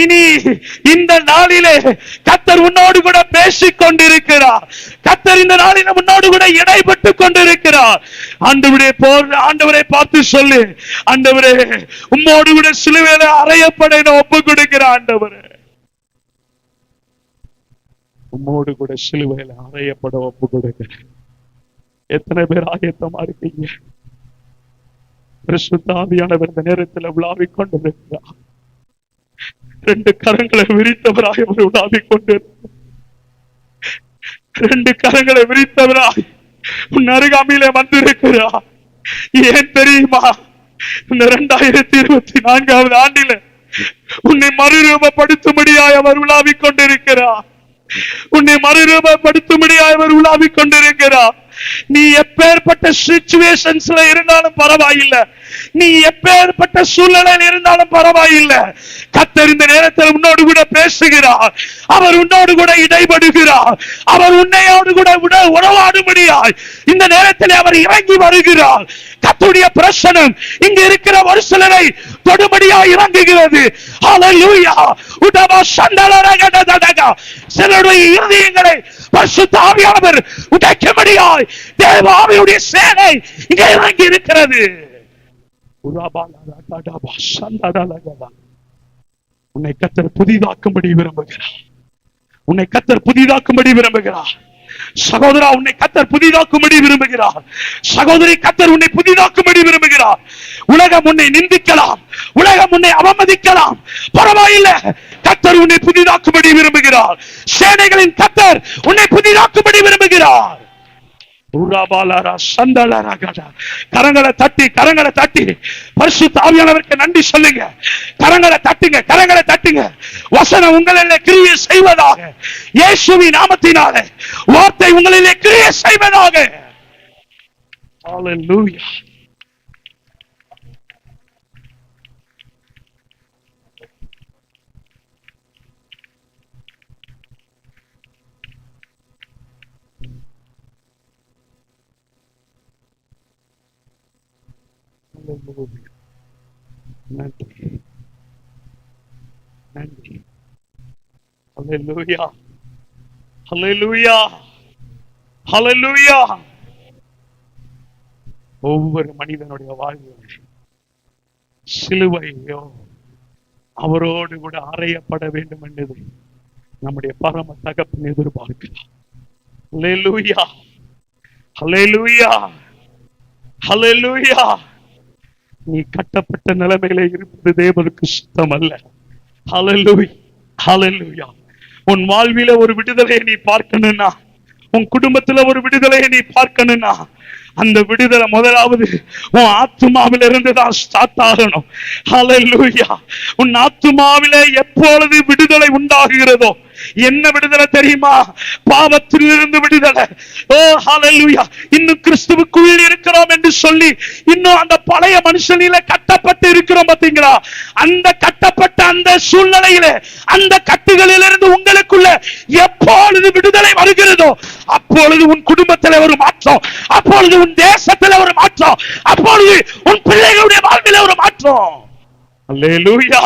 இனி இந்த நாளிலே கர்த்தர் உன்னோடு கூட பேசிக் கொண்டிருக்கிறார். கர்த்தர் இந்த நாளிலே உன்னோடு கூட இடைப்பட்டு கொண்டிருக்கிறார். ஆண்டவரை பார்த்து சொல்லு, ஆண்டவரே, உம்மோடு கூட சிலுவையில அறையப்பட ஒப்பு கொடுக்கிற ஆண்டவரே, உம்மோடு கூட சிலுவையில அறையப்பட ஒப்பு கொடுக்கிறேன். எத்தனை பேர் ஆயத்தமா இருக்கீங்க? பரிசுத்த ஆவியானவர் இந்த நேரத்தில் உலாவிக் கொண்டிருக்கிறார். 2 கரங்களை விரித்தவராய் அவர் உலாவிக் கொண்டிருக்கிறார். 2 கரங்களை விரித்தவராய் உன் அருகாமையிலே வந்திருக்கிறார். ஏன் தெரியுமா? இந்த 2024 ஆண்டில உன்னை மறுரூபப்படுத்தும்படியாய் அவர் உலாவிக் கொண்டிருக்கிறார். உன்னை மறுரூபப்படுத்தும்படியாய் அவர் உலாவிக் கொண்டிருக்கிறார். நீ எப்பேற்பட்ட சிச்சுவேஷன்ஸ்ல இருந்தாலும் பரவாயில்லை, நீ எப்பேற்பட்ட சூழ்நிலையில் இருந்தாலும் பரவாயில்லை, கர்த்தர் இந்த நேரத்தில் உன்னோடு கூட பேசுகிறார். அவர் உன்னோடு கூட இடைபடுகிறார். அவர் உன்னையோடு கூட உறவாடும்படியாய் இந்த நேரத்தில் அவர் இறங்கி வருகிறார். கர்த்தருடைய பிரசன்னம் இங்க இருக்கிற ஒரு சிலரை தொடும்படியாய் இறங்குகிறது. ஹல்லேலூயா. உடவா சண்டலரகடதடக. சிலருடைய இருதயங்களை பரிசுத்த ஆவியானவர் உடைக்கும்படியாய் தேவ ஆவியுடைய சேனை இங்க இறங்கி இருக்கிறது. உன்னை கர்த்தர் புதிதாக்கும்படி விரும்புகிறார். உன்னை கர்த்தர் புதிதாக்கும்படி விரும்புகிறார். சகோதரா, உன்னை கர்த்தர் புதிதாக்கும்படி விரும்புகிறார். சகோதரி, கர்த்தர் உன்னை புதிதாக்கும்படி விரும்புகிறார். உலகம் உன்னை நிந்திக்கலாம், உலகம் உன்னை அவமதிக்கலாம், பரவாயில்லை. கர்த்தர் உன்னை புதிதாக்கும்படி விரும்புகிறார். சேனைகளின் கர்த்தர் உன்னை புதிதாக்கும்படி விரும்புகிறார். கரங்களை தட்டி கரங்களை தட்டி பரிசுத்த ஆவியானவருக்கு நன்றி சொல்லுங்க. கரங்களை தட்டுங்க, கரங்களை தட்டுங்க. வசனம் உங்களிலே கிரியை செய்வதாக. இயேசுவின் நாமத்தினாலே வார்த்தை உங்களிலே கிரியை செய்வதாக. ஹல்லேலூயா. நன்றி நன்றி. ஹல்லேலூயா ஹல்லேலூயா ஹல்லேலூயா. ஒவ்வொரு மனிதனுடைய வாழ்வில் சிலுவையோ அவரோடு கூட அறையப்பட வேண்டும் என்பது நம்முடைய பரம தகப்பன் எதிர்பார்க்கிறார். ஹல்லேலூயா ஹல்லேலூயா ஹல்லேலூயா. நீ கட்டப்பட்ட நிலைமையில இருப்பது தேவனுக்கு சுத்தம் அல்ல. ஹல்லேலூயா ஹல்லேலூயா. உன் வாழ்வில ஒரு விடுதலையை நீ பார்க்கணும்னா, உன் குடும்பத்துல ஒரு விடுதலையை நீ பார்க்கணும்னா, அந்த விடுதலை முதலாவது உன் ஆத்துமாவில இருந்துதான் ஸ்டார்ட் ஆகணும். ஹல்லேலூயா. உன் ஆத்துமாவில எப்பொழுது விடுதலை உண்டாகிறதோ, என்ன விடுதலை தெரியுமா? பாவத்திலிருந்து விடுதலை. ஓ ஹல்லேலூயா. இன்னும் கிறிஸ்துவுக்குள் இருக்கிறோம் என்று சொல்லி இன்னும் அந்த பழைய மனுஷனில கட்டப்பட்டு இருக்கிறோம் பாத்தீங்களா? அந்த கட்டப்பட்ட அந்த சூழ்நிலையில, அந்த கட்டுகளிலிருந்து உங்களுக்குள்ள எப்பொழுது விடுதலை வருகிறதோ, அப்பொழுது உன் குடும்பத்தில் ஒரு மாற்றம், அப்பொழுது உன் தேசத்தில் ஒரு மாற்றம், அப்பொழுது உன் பிள்ளைகளுடைய வாழ்வில் ஒரு மாற்றம். அல்லேலூயா.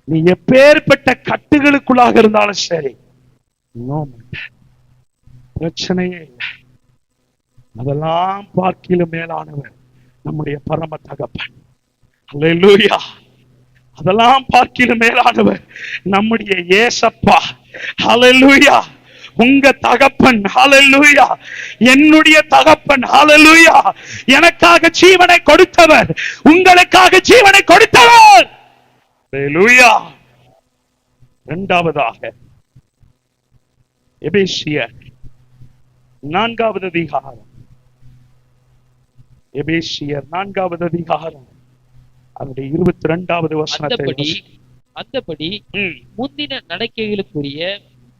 நீ எப்பேற்பட்ட கட்டுகளுக்குள்ளாக இருந்தாலும் சரி, பிரச்சனையே இல்லை. அதெல்லாம் பார்க்கிலும் மேலானவர் நம்முடைய பரம தகப்பன். அல்லேலூயா. அதெல்லாம் பார்க்கிலும் மேலானவர் நம்முடைய ஏசப்பா. ஹல்லேலூயா. உங்க தகப்பன். ஹல்லேலூயா. என்னுடைய தகப்பன். ஹல்லேலூயா. எனக்காக ஜீவனை கொடுத்தவர், உங்களுக்காக ஜீவனை கொடுத்தவர். ஹல்லேலூயா. இரண்டாவதாக எபேசியர் 4வது அதிகாரம். எபேசியர் 4வது அதிகாரம் அதனுடைய 22வது வசனத்தை. அந்தபடி முந்தின நடக்கைகளுக்குரிய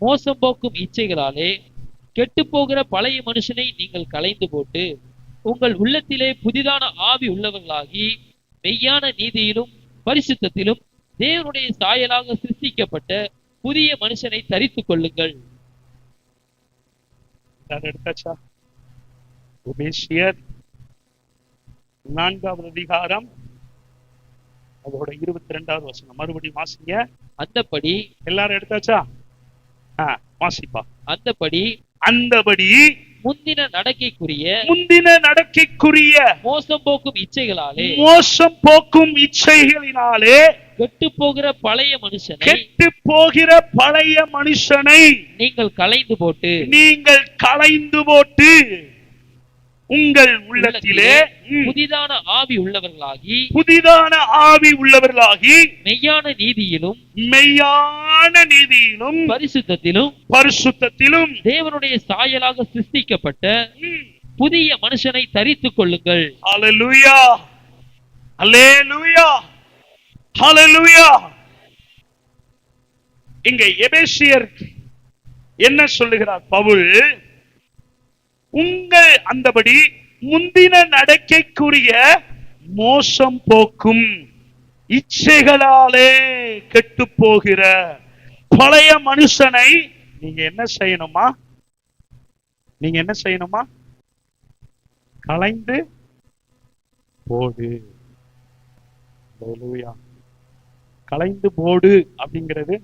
மோசம் போக்கும் இச்சைகளாலே கெட்டு போகிற பழைய மனுஷனை நீங்கள் களைந்து போட்டு உங்கள் உள்ளத்திலே புதிதான ஆவி உள்ளவர்களாகி மெய்யான நீதியிலும் பரிசுத்தத்திலும் தேவனுடைய சாயலாக சிருஷ்டிக்கப்பட்ட புதிய மனுஷனை தரித்துக் கொள்ளுங்கள். எபேசியர் 4வது அதிகாரம் அதோட 22வது வசனம் மறுபடியும் வாசிங்க. அந்தபடி எல்லாரும் எடுத்தாச்சா? வாசிப்பா. அந்தபடி முந்தின நடக்கைக்குரிய மோசம் போக்கும் இச்சைகளினாலே கெட்டு போகிற பழைய மனுஷனை நீங்கள் களைந்து போட்டு உங்கள் உள்ளத்திலே புதிதான ஆவி உள்ளவர்களாகி மெய்யான நீதியிலும் பரிசுத்தத்திலும் தேவனுடைய சாயலாக சிருஷ்டிக்கப்பட்ட புதிய மனுஷனை தரித்துக் கொள்ளுங்கள். ஹல்லேலூயா ஹல்லேலூயா ஹல்லேலூயா. இங்க எபேசியர் என்ன சொல்லுகிறார் பவுல்? உங்கள் அந்தபடி முந்தின நடக்கைக்குரிய மோசம் போக்கும் இச்சைகளாலே கெட்டு போகிற பழைய மனுஷனை நீங்க என்ன செய்யணுமா? களைந்து போடு. களைந்து போடு அப்படிங்கிறது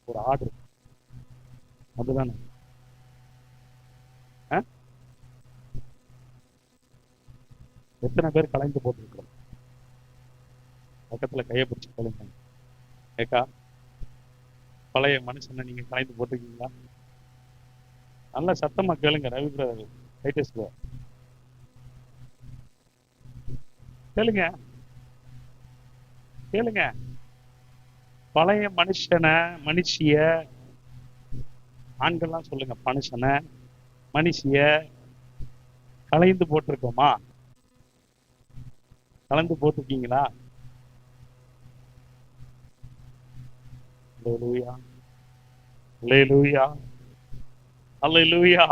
ஒரு ஆர்டர். அதுதானே? எத்தனை பேர் களைந்து போட்டிருக்கிறோம்? பக்கத்துல கையை பிடிச்சு கலைங்க. ஏக்கா, பழைய மனுஷனை நீங்க கலைந்து போட்டிருக்கீங்களா? நல்ல சத்தமா கேளுங்க. ரவி பிரதர், ரைட்டர்ஸ் கேளுங்க, கேளுங்க. பழைய மனுஷனை, மனுஷிய, ஆண்கள்லாம் சொல்லுங்க, மனுஷனை மனுஷிய கலைந்து போட்டிருக்கோமா? கலந்து போட்டிருக்கீங்களா? அல்லேலூயா, அல்லேலூயா, அல்லேலூயா.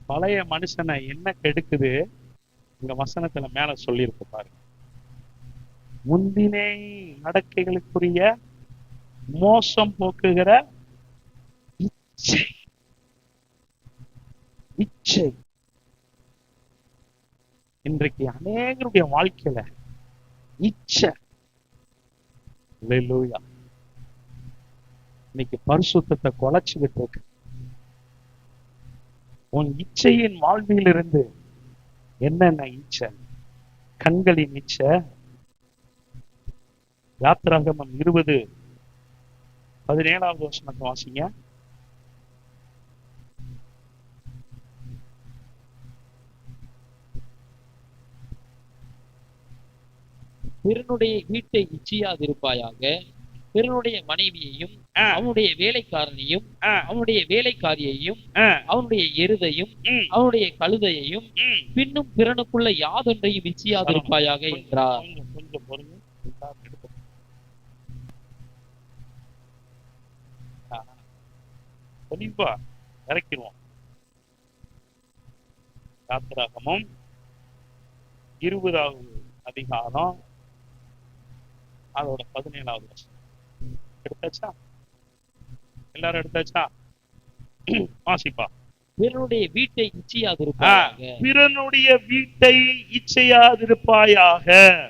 பழைய மனுஷனை என்ன கெடுக்குது? இந்த வசனத்துல மேல சொல்லியிருக்கு பாருங்க. முந்தினே நடக்கைகளுக்குரிய மோசம் போக்குகிற இச்சை. இச்சை இன்றைக்கு அநேகருடைய வாழ்க்கையில இச்சை. அல்லேலூயா. இன்னைக்கு பரிசுத்தத்தை குலைச்சுக்கிட்டு இருக்கு. உன் இச்சையின் வாழ்விலிருந்து என்னென்ன இச்சை? கண்களின் இச்சை. யாத்திராகமம் 20:17 வசனத்தை வாசிங்க. பிறனுடைய வீட்டை இச்சியாதிருப்பாயாக, பிறனுடைய மனைவியையும் அவனுடைய வேலைக்காரனையும் அவனுடைய வேலைக்காரியையும் அவனுடைய எருதையும் அவனுடைய கழுதையையும் பின்னும் பிறனுக்குள்ள யாதொன்றையும் இச்சியாதிருப்பாயாக என்றார். கொஞ்சம் பொறுங்க, கண்டிப்பா இறக்கிடுவோம். யாத்திராகமம் 20வது அதிகாரம் அதோட 17வது வசனம் எடுத்தாச்சா? எல்லாரும் எடுத்தாச்சா? வாசிப்பா. பிறனுடைய வீட்டை இச்சியாதிருப்பாயாக, பிறனுடைய வீட்டை இச்சையாதிருப்பாயாக,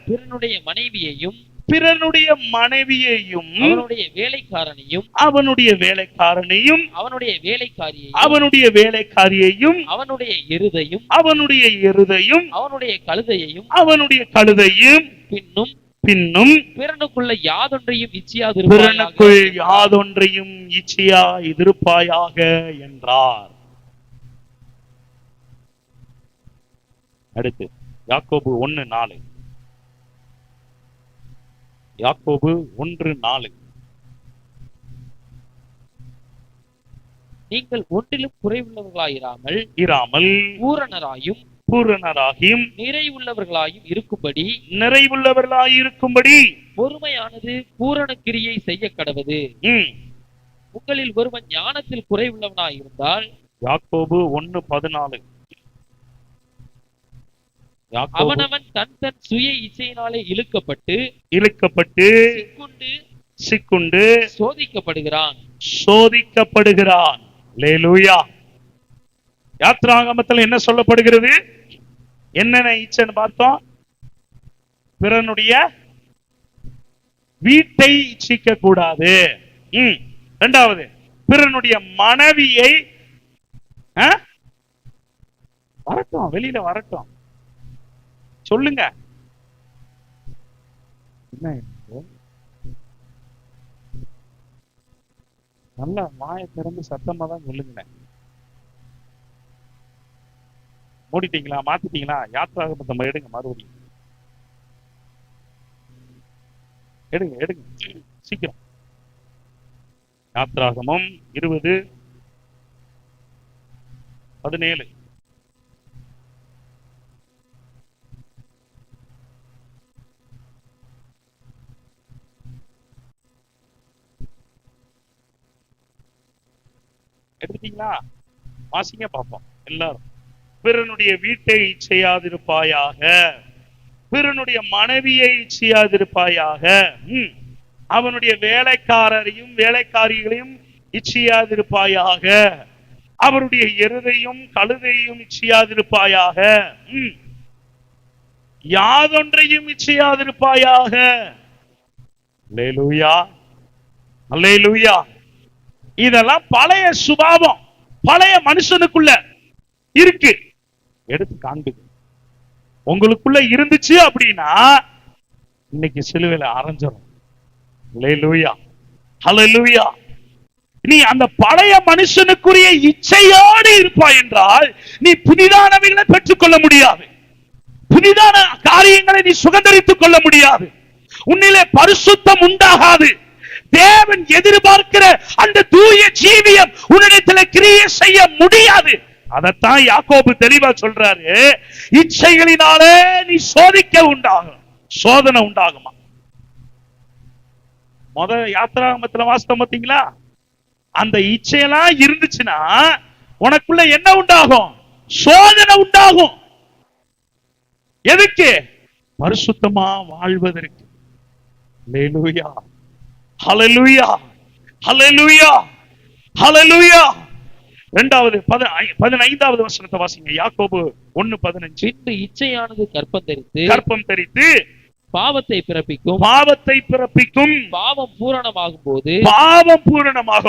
பிறனுடைய மனைவியையும் பிறனுடைய மனைவியையும் அவனுடைய வேலைக்காரனையும் அவனுடைய வேலைக்காரனையும் அவனுடைய வேலைக்காரியையும் அவனுடைய வேலைக்காரியையும் அவனுடைய எருதையும் அவனுடைய எருதையும் அவனுடைய கழுதையையும் அவனுடைய கழுதையும் பின்னும் பின்னும் பிறனுக்குள்ள யாதொன்றையும் பிறனுக்குள் யாதொன்றையும் இச்சையா இருப்பாயாக என்றார். அடுத்து யாக்கோபு 1:4. யாக்கோபு 1:4. நீங்கள் ஒன்றிலும் குறைவுள்ளவர்களாயிராமல் பூரணராகியும் நிறைவுள்ளவர்களாயும் இருக்கும்படி பொறுமையானது பூரண கிரியை செய்ய கடவது. உங்களில் ஒருவன் ஞானத்தில் குறைவுள்ளவனாயிருந்தால், யாக்கோபு 1:14. அவனவன் தன் தன் சுய இச்சையினாலே இழுக்கப்பட்டு சிக்குண்டு சோதிக்கப்படுகிறான். அல்லேலூயா. யாத்திராகமத்தில் என்ன சொல்லப்படுகிறது? என்னென்ன இச்சைன்னு பார்த்தோம்? பிறனுடைய வீட்டை இச்சிக்க கூடாது. இரண்டாவது, பிறனுடைய மனைவியை வரட்டும், வெளியில வரட்டும், சொல்லுங்க. என்ன நல்லா வாயை திறந்து சத்தமா தான் சொல்லுங்க. மூடிட்டீங்களா? மாத்திட்டீங்களா? யாத்திராகமத்தை எடுங்க, மறுபடியும் எடுங்க சீக்கிரம். யாத்திராகமம் 20:17. எடுத்துட்டீங்களா? வாசிங்க பார்ப்போம் எல்லாரும். பிறனுடைய வீட்டை இச்சையாதிருப்பாயாக, பிறனுடைய மனைவியை இச்சையாதிருப்பாயாக, அவனுடைய வேலைக்காரரையும் வேலைக்காரிகளையும் இச்சையாதிருப்பாயாக, அவருடைய எருதையும் கழுதையும் இச்சையாதிருப்பாயாக, யாதொன்றையும் இச்சையாதிருப்பாயாக. அல்லேலூயா, அல்லேலூயா. இதெல்லாம் பழைய சுபாவம், பழைய மனுஷனுக்குள்ள இருக்கு. எடுத்து காண்பது உங்களுக்குள்ள இருந்துச்சு அப்படின்னா இன்னைக்கு சிலுவையில அரைஞ்சிரும். அல்லேலூயா, அல்லேலூயா. நீ அந்த பழைய மனுஷனுக்குரிய இச்சையோடு இருப்பாய் என்றால் நீ புதிதானவைகளை பெற்றுக்கொள்ள முடியாது. புதிதான காரியங்களை நீ சுதந்திரித்துக் கொள்ள முடியாது. உன்னிலே பரிசுத்தம் உண்டாகாது. தேவன் எதிர்பார்க்கிற அந்த தூய ஜீவியம் உன்னிடத்தில் கிரியை செய்ய முடியாது. அதத்தான் யாக்கோபு தெளிவா சொல்றாரு, இச்சைகளினாலே நீ சோதிக்க உண்டாகும், சோதனை உண்டாகுமா. யாத்திராகமத்துல வாசித்தோம் பாத்தீங்களா, அந்த இச்சையெல்லாம் இருந்துச்சுன்னா உனக்குள்ள என்ன உண்டாகும்? சோதனை உண்டாகும். எதுக்கு? பரிசுத்தமா வாழ்வதற்கு. அல்லேலூயா, ஹல்லேலூயா, ஹல்லேலூயா, ஹல்லேலூயா. இரண்டாவது 15வது வசனத்தை வாசிங்க. யாக்கோபு 1:15. பின்பு இச்சையானது கற்பம் தரித்து பாவத்தை பிறப்பிக்கும். பாவம் பூரணமாகும்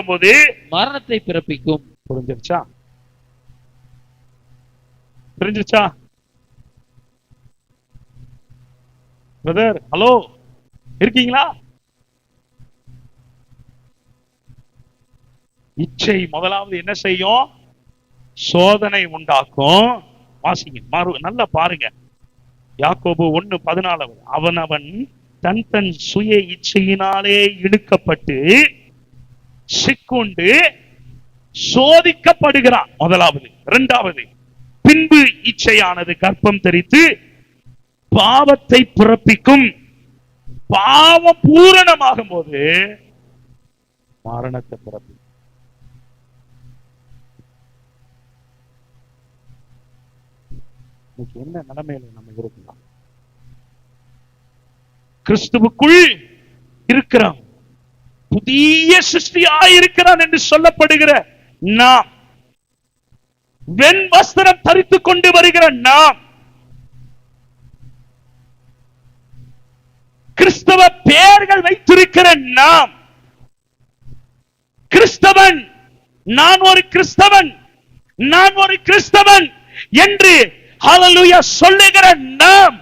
போது மரணத்தை பிறப்பிக்கும். புரிஞ்சிருச்சா பிரதர்? ஹலோ, இருக்கீங்களா? இச்சை முதலாவது என்ன செய்யும்? சோதனை உண்டாக்கும். வாசிங்க, நல்லா பாருங்க. யாக்கோபு 1:14. அவனவன் தன் தன் சுய இச்சையினாலே இழுக்கப்பட்டு சிக்குண்டு சோதிக்கப்படுகிறான். முதலாவது. இரண்டாவது, பின்பு இச்சையானது கர்ப்பம் தரித்து பாவத்தை பிறப்பிக்கும். பாவம் பூரணமாகும் போது மரணத்தை பிறப்பிக்கும். என்ன நிலைமையில நம்ம இருக்கலாம்? கிறிஸ்துவுக்குள் இருக்கிறோம், புதிய சிருஷ்டியாயிருக்கிறான் என்று சொல்லப்படுகிற நாம், வெண் வஸ்திரம் தரித்துக் கொண்டு வருகிற நாம், கிறிஸ்தவ பெயர்கள் வைத்திருக்கிற நாம், கிறிஸ்தவன், நான் ஒரு கிறிஸ்தவன், நான் ஒரு கிறிஸ்தவன் என்று ஹல்லேலூயா சொல்லுகிற நாம்,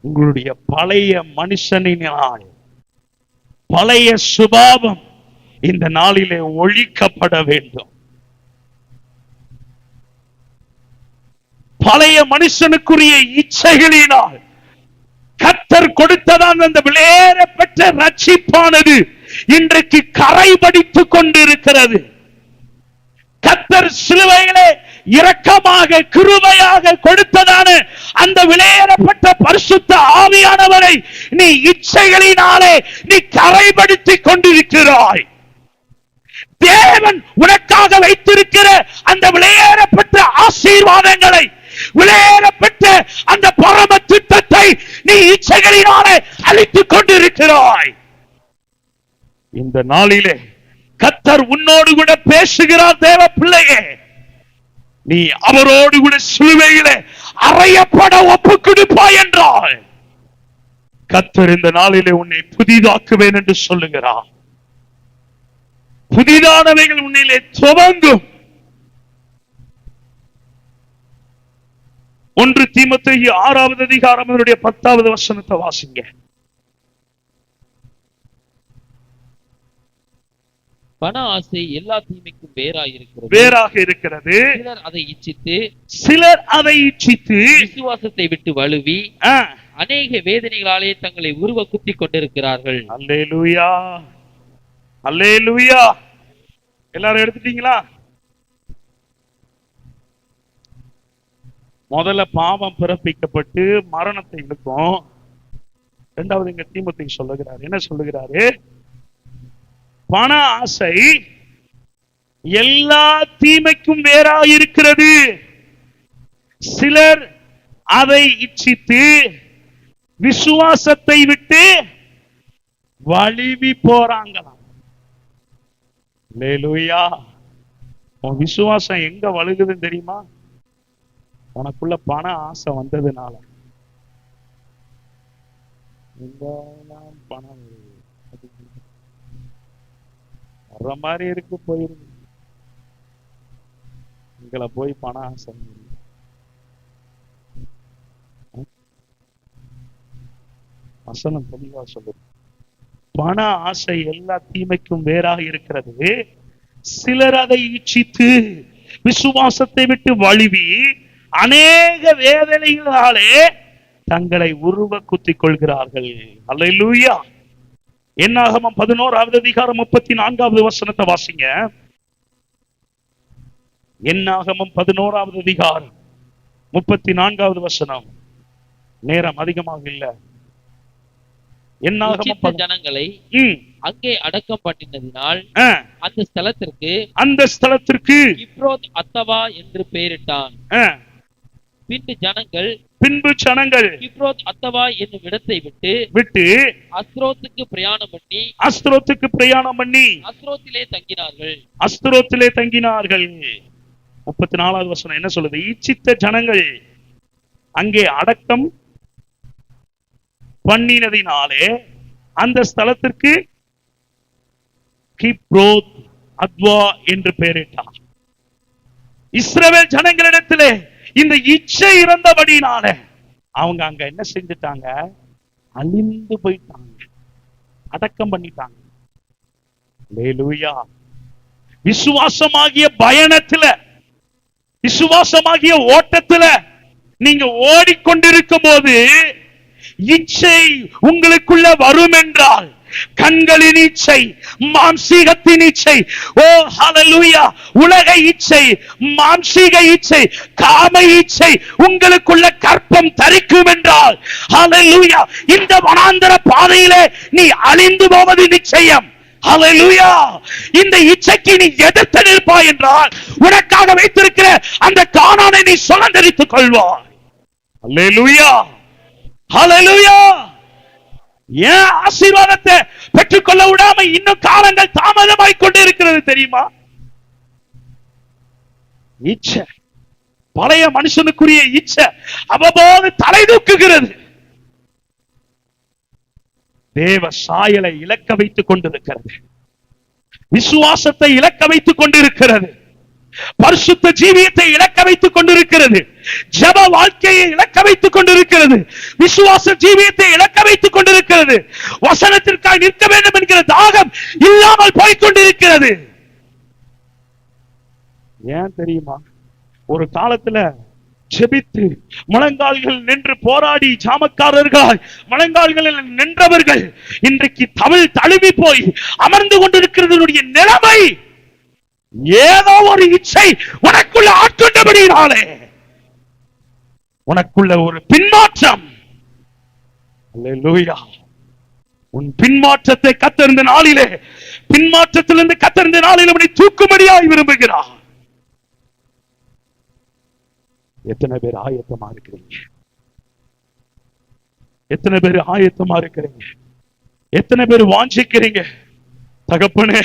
உங்களுடைய பழைய மனுஷனினால் பழைய சுபாவம் இந்த நாளிலே ஒழிக்கப்பட வேண்டும். பழைய மனுஷனுக்குரிய இச்சைகளினால் கர்த்தர் கொடுத்ததான் அந்த விலையேறப்பட்ட ரட்சிப்பானது இன்றைக்கு கரைபடித்துக் கொண்டிருக்கிறது. கர்த்தர் சிலுவையிலே இரக்கமாக கிருபையாக கொடுத்ததான அந்த விலையேறப்பட்ட பரிசுத்த ஆவியானவரை நீ இச்சைகளினாலே நீ கரைபடுத்திக் கொண்டிருக்கிறாய். தேவன் உனக்காக வைத்திருக்கிற அந்த விலையேறப்பட்ட ஆசீர்வாதங்களை, விலையேறப்பட்ட அந்த பரம திட்டத்தை நீ இச்சைகளினாலே அழித்துக் கொண்டிருக்கிறாய். இந்த நாளிலே கர்த்தர் உன்னோடு கூட பேசுகிறார். தேவ பிள்ளையே, நீ அவரோடு கூட சிலுவையிலே அறையப்பட ஒப்புக் கொடுப்பாய் என்றால் கர்த்தர் இந்த நாளிலே உன்னை புதிதாக்குவேன் என்று சொல்லுகிறார். புதிதானவைகள் உன்னிலே துவங்கும். 1 தீமோத்தேயு 6வது அதிகாரம் 10வது வசனத்தை வாசிங்க. பண ஆசை எல்லா தீமைக்கும் வேறாக இருக்கிறது. சிலர் அதை இச்சித்து விசுவாசத்தை விட்டு வழுவி அநேக வேதனைகளாலே தங்களை உருவ குத்திக் கொண்டிருக்கிறார்கள். அல்லேலூயா, அல்லேலூயா. எல்லாரும் எடுத்துட்டீங்களா? முதல்ல பாவம் பிறப்பிக்கப்பட்டு மரணத்தை இழுக்கும். இரண்டாவது இங்க தீமோத்தேயு சொல்லுகிறார். என்ன சொல்லுகிறாரு? பண ஆசை எல்லா தீமைக்கும் வேறாயிருக்கிறது. சிலர் அதை இச்சித்து விசுவாசத்தை விட்டு வழுவி போறாங்களாம். அல்லேலூயா. உன் விசுவாசம் எங்க வழுகுதுன்னு தெரியுமா? உனக்குள்ள பண ஆசை வந்ததுனால. பணம் வர்ற மாதிரி இருக்கு, போயிருக்கு. எங்களை போய் பணம் ஆசை. வசனம் தெளிவா சொல்லுது, பண ஆசை எல்லா தீமைக்கும் வேறாக இருக்கிறது. சிலர் அதை இச்சித்து விசுவாசத்தை விட்டு வழுவி அநேக வேதனைகளாலே தங்களை உருவ குத்திக் கொள்கிறார்கள். அல்லேலூயா. என்னாகமம் 11வது அதிகாரம் 34வது வசனத்தை வாசிங்க. என்னாகமம் 11வது அதிகாரம் 34வது வசனம். நேரம் அதிகமாக இல்ல. என்னாகமம் ஜனங்களை அங்கே அடக்கம் பண்ணினதினால் அந்த ஸ்தலத்திற்கு கிப்ரோத் அத்தவா என்று பெயரிட்டான். பின்பு ஜனங்கள் கிப்ரோத் அத்தவா என்னும் இடத்தை விட்டு அஸ்ரோத்துக்கு பிரயாணம் பண்ணி அஸ்ரோத்திலே தங்கினார்கள். 34வது வசனம் என்ன சொல்லுது? இச்சித்த ஜனங்கள் அங்கே அடக்கம் பண்ணினதினாலே அந்த ஸ்தலத்திற்கு கிப்ரோத் அத்வா என்று பெயரிட்டார். இஸ்ரவேல் ஜனங்களிடத்திலே இந்த இச்சை இருந்தபடினால அவங்க அங்க என்ன செஞ்சுட்டாங்க? அழிந்து போயிட்டாங்க, அடக்கம் பண்ணிட்டாங்க. அல்லேலூயா. விசுவாசமாகிய பயணத்துல, விசுவாசமாகிய ஓட்டத்துல நீங்க ஓடிக்கொண்டிருக்கும் போது இச்சை உங்களுக்குள்ள வரும் என்றால், கண்களின் இச்சை, மாம்சீகத்தின் இச்சை, ஓ ஹல்லேலூயா, உலக இச்சை, மாம்சீக இச்சை, காம இச்சை உங்களுக்குள்ள கற்பம் தரிக்கும் என்றால், ஹல்லேலூயா, இந்த வனாந்தர பாதையிலே நீ அழிந்து போவது நிச்சயம். ஹல்லேலூயா. இந்த இச்சைக்கு நீ எதிர்த்து நிற்பாய் என்றால் உனக்காக வைத்திருக்கிற அந்த கானானை நீ சுதந்தரித்துக் கொள்வாய். ஹல்லேலூயா. ஹல்லேலூயா. ஏன் ஆசீர்வாதத்தை பெற்றுக்கொள்ள விடாம இன்னும் காலங்கள் தாமதமாய் கொண்டு இருக்கிறது தெரியுமா? இச்சை, பழைய மனுஷனுக்குரிய இச்சை அவ்வப்போது தலை தூக்குகிறது. தேவ சாயலை இழக்க வைத்துக் கொண்டிருக்கிறது, விசுவாசத்தை இழக்க வைத்துக் கொண்டிருக்கிறது, பரிசுத்த ஜீவியத்தை இழக்க வைத்துக் கொண்டிருக்கிறது, ஜெப வாழ்க்கையை இழக்க வைத்துக் கொண்டிருக்கிறது, விசுவாச ஜீவியத்தை இழக்க வைத்துக் கொண்டிருக்கிறது, வசனத்திற்காக நிற்க வேண்டும் என்கிற தாகம் இல்லாமல் போய்கொண்டிருக்கிறது. ஏன் தெரியுமா? ஒரு காலத்துல ஜெபித்து முழங்கால்கள் நின்று போராடி ஜாமக்காரர்கள் முழங்கால்களில் நின்றவர்கள் இன்றைக்கு தழுவி போய் அமர்ந்து கொண்டிருக்கிறது நிலைமை. ஏதோ ஒரு இச்சை உனக்குள்ள ஆட்கொண்டபடினாலே உனக்குள்ள ஒரு பின்மாற்றம். அல்லேலூயா. உன் பின்மாற்றத்தை கர்த்தர் நாளிலே, பின்மாற்றத்திலிருந்து கர்த்தர் நாளிலே உன்னை தூக்கும்படியாய் விரும்புகிறார். எத்தனை பேர் ஆயத்தமா இருக்கிறீங்க? எத்தனை பேர் ஆயத்தமா இருக்கிறீங்க? எத்தனை பேர் வாஞ்சிக்கிறீங்க? தகப்பனே,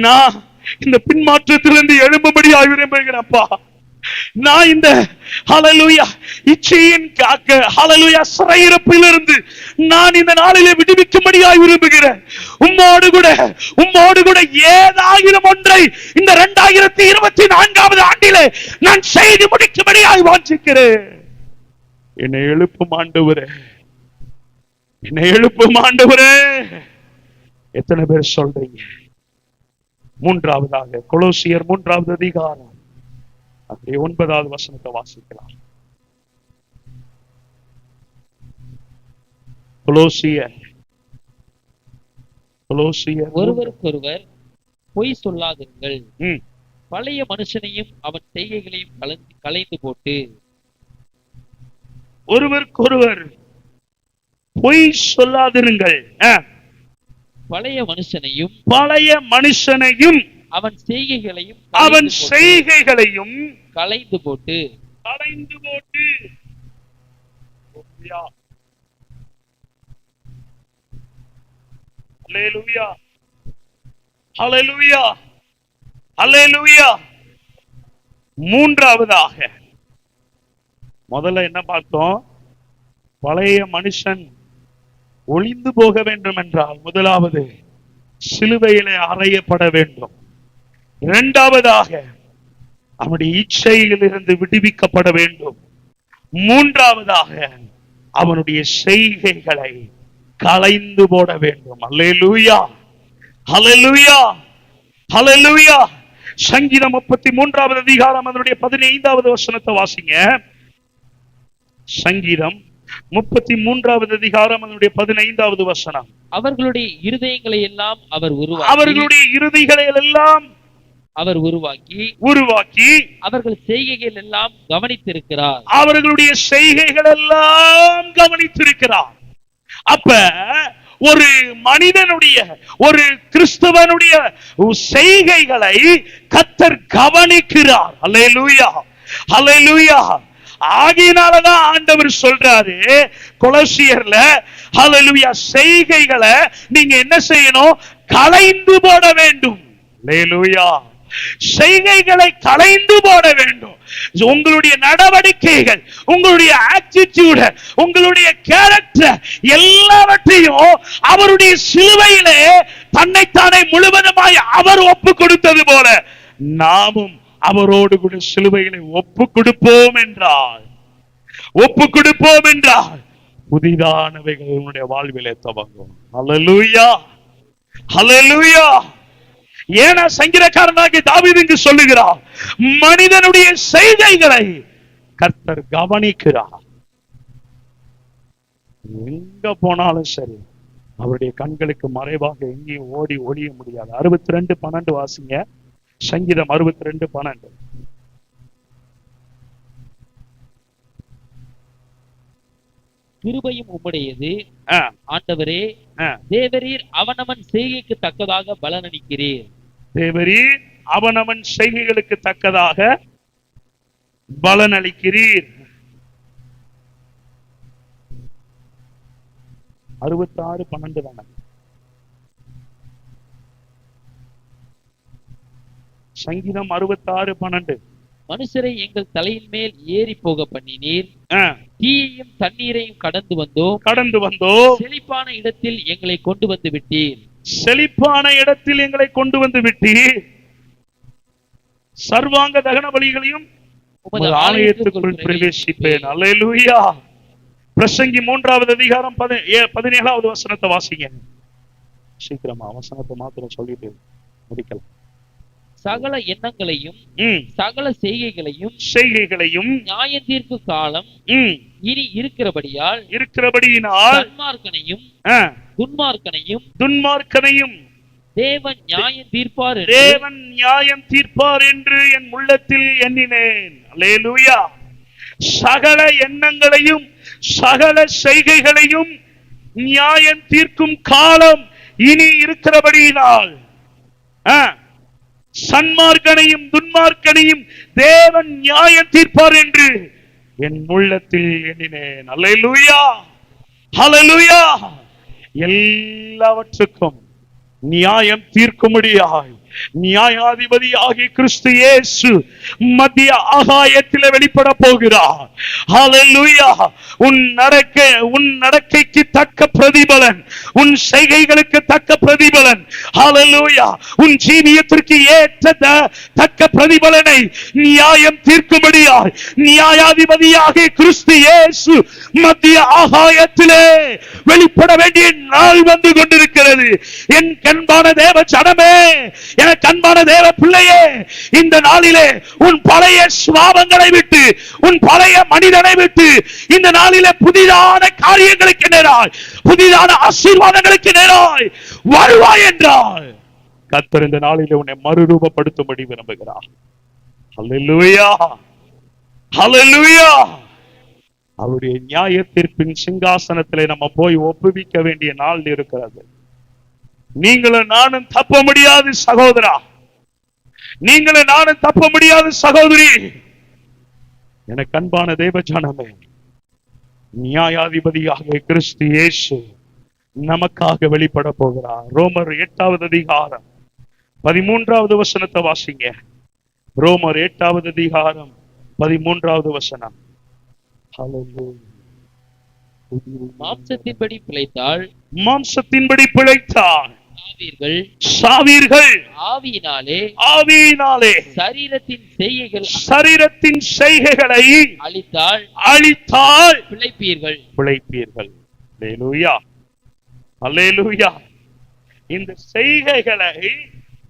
நான் இந்த பின்மாற்றத்திலிருந்து எழும்பும்படியாய் விரும்புகிறேன்ப்பா. நான் இந்த ஹல்லேலூயா இச்சையின் ஹல்லேலூயா சிறையிருப்பிலிருந்து நான் இந்த நாளிலே விடுவிக்கும்படியாய் விரும்புகிறேன். உம்மோடு கூட ஏதாயிரம் ஒன்றை இந்த 2024வது ஆண்டிலே நான் செய்து முடிக்கும்படியாய் வாஞ்சிக்கிறேன். என்னை எழுப்பும் ஆண்டவரே, என்னை எழுப்பும் ஆண்டவரே. எத்தனை பேர் சொல்றீங்க? மூன்றாவதாக கொலோசியர் 3வது அதிகாரம் 9வது வசனத்தை வாசிக்கலாம். கொலோசியர் ஒருவருக்கொருவர் பொய் சொல்லாதீர்கள், பழைய மனுஷனையும் அவன் செய்கைகளையும் களைந்து போட்டு. ஒருவருக்கொருவர் பொய் சொல்லாதிருங்கள், பழைய மனுஷனையும் அவன் செய்கைகளையும் களைந்து போட்டு. அல்லேலூயா, அல்லேலூயா, அல்லேலூயா. மூன்றாவதாக முதல்ல என்ன பார்த்தோம்? பழைய மனுஷன் ஒளிந்து போக வேண்டும் என்றால் முதலாவது சிலுவையிலே அறையப்பட வேண்டும். இரண்டாவதாக அவனுடைய இச்சையிலிருந்து விடுவிக்கப்பட வேண்டும். மூன்றாவதாக அவனுடைய செய்கைகளை களைந்து போட வேண்டும். அல்லேலூயா, அல்லேலூயா, அல்லேலூயா. சங்கீதம் 33வது அதிகாரம் அதனுடைய 15வது வசனத்தை வாசிங்க. சங்கீதம் 33வது அதிகாரம் அதனுடைய 15வது வசனம். அவர்களுடைய இருதயங்களை எல்லாம் அவர் உருவாக்கி அவர்கள் செய்கைகள் எல்லாம் கவனித்திருக்கிறார். அவர்களுடைய செய்கைகள் எல்லாம் கவனித்திருக்கிறார். அப்ப ஒரு மனிதனுடைய, ஒரு கிறிஸ்தவனுடைய செய்கைகளை கர்த்தர் கவனிக்கிறார். அல்லேலூயா, அல்லேலூயா. ஆகையினாலதான் ஆண்டவர் சொல்றாரு கொலோசியர்ல, அல்லேலூயா, செய்கைகளை நீங்க என்ன செய்யணும்? களைந்து போட வேண்டும். அல்லேலூயா, செய்கைகளை களைந்து போட வேண்டும். உங்களுடைய நடவடிக்கைகள், உங்களுடைய ஆட்டிட்யூட், உங்களுடைய கேரக்டர் எல்லாவற்றையும் அவருடைய சிலுவையிலே தன்னைத்தானே முழுவதுமாய் அவர் ஒப்பு கொடுத்தது போல நாமும் அவரோடு கூட சிலுவையிலே ஒப்பு கொடுப்போம் என்றால் புதிதானவைகள் உன்னுடைய வாழ்விலே துவங்கும். அல்லேலூயா, அல்லேலூயா. ஏன்னா சங்கீதக்காரனாகிய தாவீது இங்கு சொல்லுகிறார், மனிதனுடைய செய்கைகளை கர்த்தர் கவனிக்கிறார். எங்க போனாலும் சரி அவருடைய கண்களுக்கு மறைவாக எங்கேயும் ஓடி ஒளிய முடியாது. 62:12 வாசிங்க. சங்கீதம் 62:12. கிருபையும் உம்முடையது ஆண்டவரே, தேவரீர் அவனவன் செய்கைக்கு தக்கதாக பலனளிக்கிறீர். தேவரீர் அவனவன் செய்கைகளுக்கு தக்கதாக பலனளிக்கிறீர். 66:12 தானே? சங்கீதம் 66:12. மனுஷரை எங்கள் தலையின் மேல் ஏறி போக பண்ணினீர், தீயையும் தண்ணீரையும் கடந்து வந்தோம், செழிப்பான இடத்தில் எங்களை கொண்டு வந்து விட்டீர். செழிப்பான இடத்தில் எங்களை கொண்டு வந்து விட்டீர். சர்வாங்க தகன பலிகளையும் ஆலயத்துக்குள் பிரவேசிப்பேன். அல்லேலூயா. பிரசங்கி 3வது அதிகாரம் 17வது வசனத்தை வாசிங்க. சீக்கிரமா வசனத்தை மாத்திரம் சொல்லிட்டு முடிக்கலாம். சகல எண்ணங்களையும் சகல செய்கைகளையும் நியாய தீர்ப்பு காலம் இனி இருக்கிறபடியினால் துன்மார்க்கனையும் தேவன் நியாயம் தீர்ப்பார் என்று என் உள்ளத்தில் எண்ணினேன். அல்லேலூயா. சகல எண்ணங்களையும் சகல செய்கைகளையும் நியாயம் தீர்க்கும் காலம் இனி இருக்கிறபடியினால் சன்மார்க்கனையும் துன்மார்க்கனையும் தேவன் நியாயம் தீர்ப்பார் என்று என் உள்ளத்தில் எண்ணினேன். அல்லேலூயா, அல்லேலூயா. எல்லாவற்றுக்கும் நியாயம் தீர்க்கும்படியாய் நியாயாதிபதி ஆகிய கிறிஸ்து இயேசு மத்திய ஆகாயத்திலே வெளிப்பட போகிறார். ஹல்லேலூயா. உன் நடக்கைக்கு தக்க பிரதிபலன், உன் செய்கைகளுக்கு தக்க பிரதிபலன், ஹல்லேலூயா, உன் ஜீவியத்திற்கு ஏற்ற தக்க பிரதிபலனை நியாயம் தீர்க்கும்படியாய் நியாயாதிபதியாகிய கிறிஸ்து இயேசு மத்திய ஆகாயத்திலே வெளிப்பட வேண்டிய நாள் வந்து கொண்டிருக்கிறது. என் கண்பான தேவ ஜனமே, எனக்கு அன்பான தேவ பிள்ளையே, இந்த நாளிலே உன் பழைய சுபாவங்களை விட்டு, உன் பழைய மனிதனை விட்டு இந்த நாளிலே புதிதான காரியங்களுக்கு நேராய், புதிதான ஆசீர்வாதங்களுக்கு நேராய் வருவாய் என்றால் கர்த்தர் இந்த நாளிலே உன்னை மறுரூபப்படுத்தும்படி விரும்புகிறார். அல்லேலூயா, அல்லேலூயா. அவருடைய நியாய தீர்ப்பின் சிங்காசனத்திலே நம்ம போய் ஒப்புவிக்க வேண்டிய நாள் இருக்கிறது. நீங்களும் நானும் தப்ப முடியாது சகோதரா, நீங்களும் நானும் தப்ப முடியாது சகோதரி. எனக்கு அன்பான தேவ ஜனமே, நியாயாதிபதியாக கிறிஸ்து இயேசு நமக்காக வெளிப்பட போகிறார். ரோமர் 8வது அதிகாரம் 13வது வசனத்தை வாசிங்க. ரோமர் 8வது அதிகாரம் 13வது வசனம். மாம்சத்தின்படி பிழைத்தால் சாவீர்கள். சாவீர்கள். ஆவியினாலே சரீரத்தின் செய்கைகளை அழித்தால் பிழைப்பீர்கள். அல்லேலூயா, அல்லேலூயா. இந்த செய்கைகளை,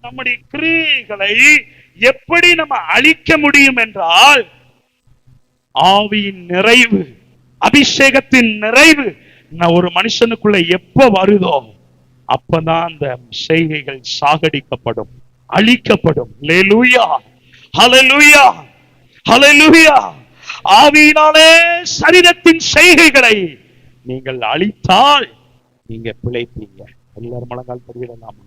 நம்முடைய கிரியைகளை எப்படி நம்ம அழிக்க முடியும் என்றால், ஆவியின் நிறைவு, அபிஷேகத்தின் நிறைவு ஒரு மனுஷனுக்குள்ள எப்ப வருதோ அப்பதான் அந்த செய்கைகள் சாகடிக்கப்படும், அழிக்கப்படும். அல்லேலூயா, ஹல்லேலூயா, ஹல்லேலூயா. ஆவியினாலே சரீரத்தின் செய்கைகளை நீங்கள் அழித்தால் நீங்க பிழைப்பீங்க. எல்லாரும் முழங்கால் படியிடலாமா?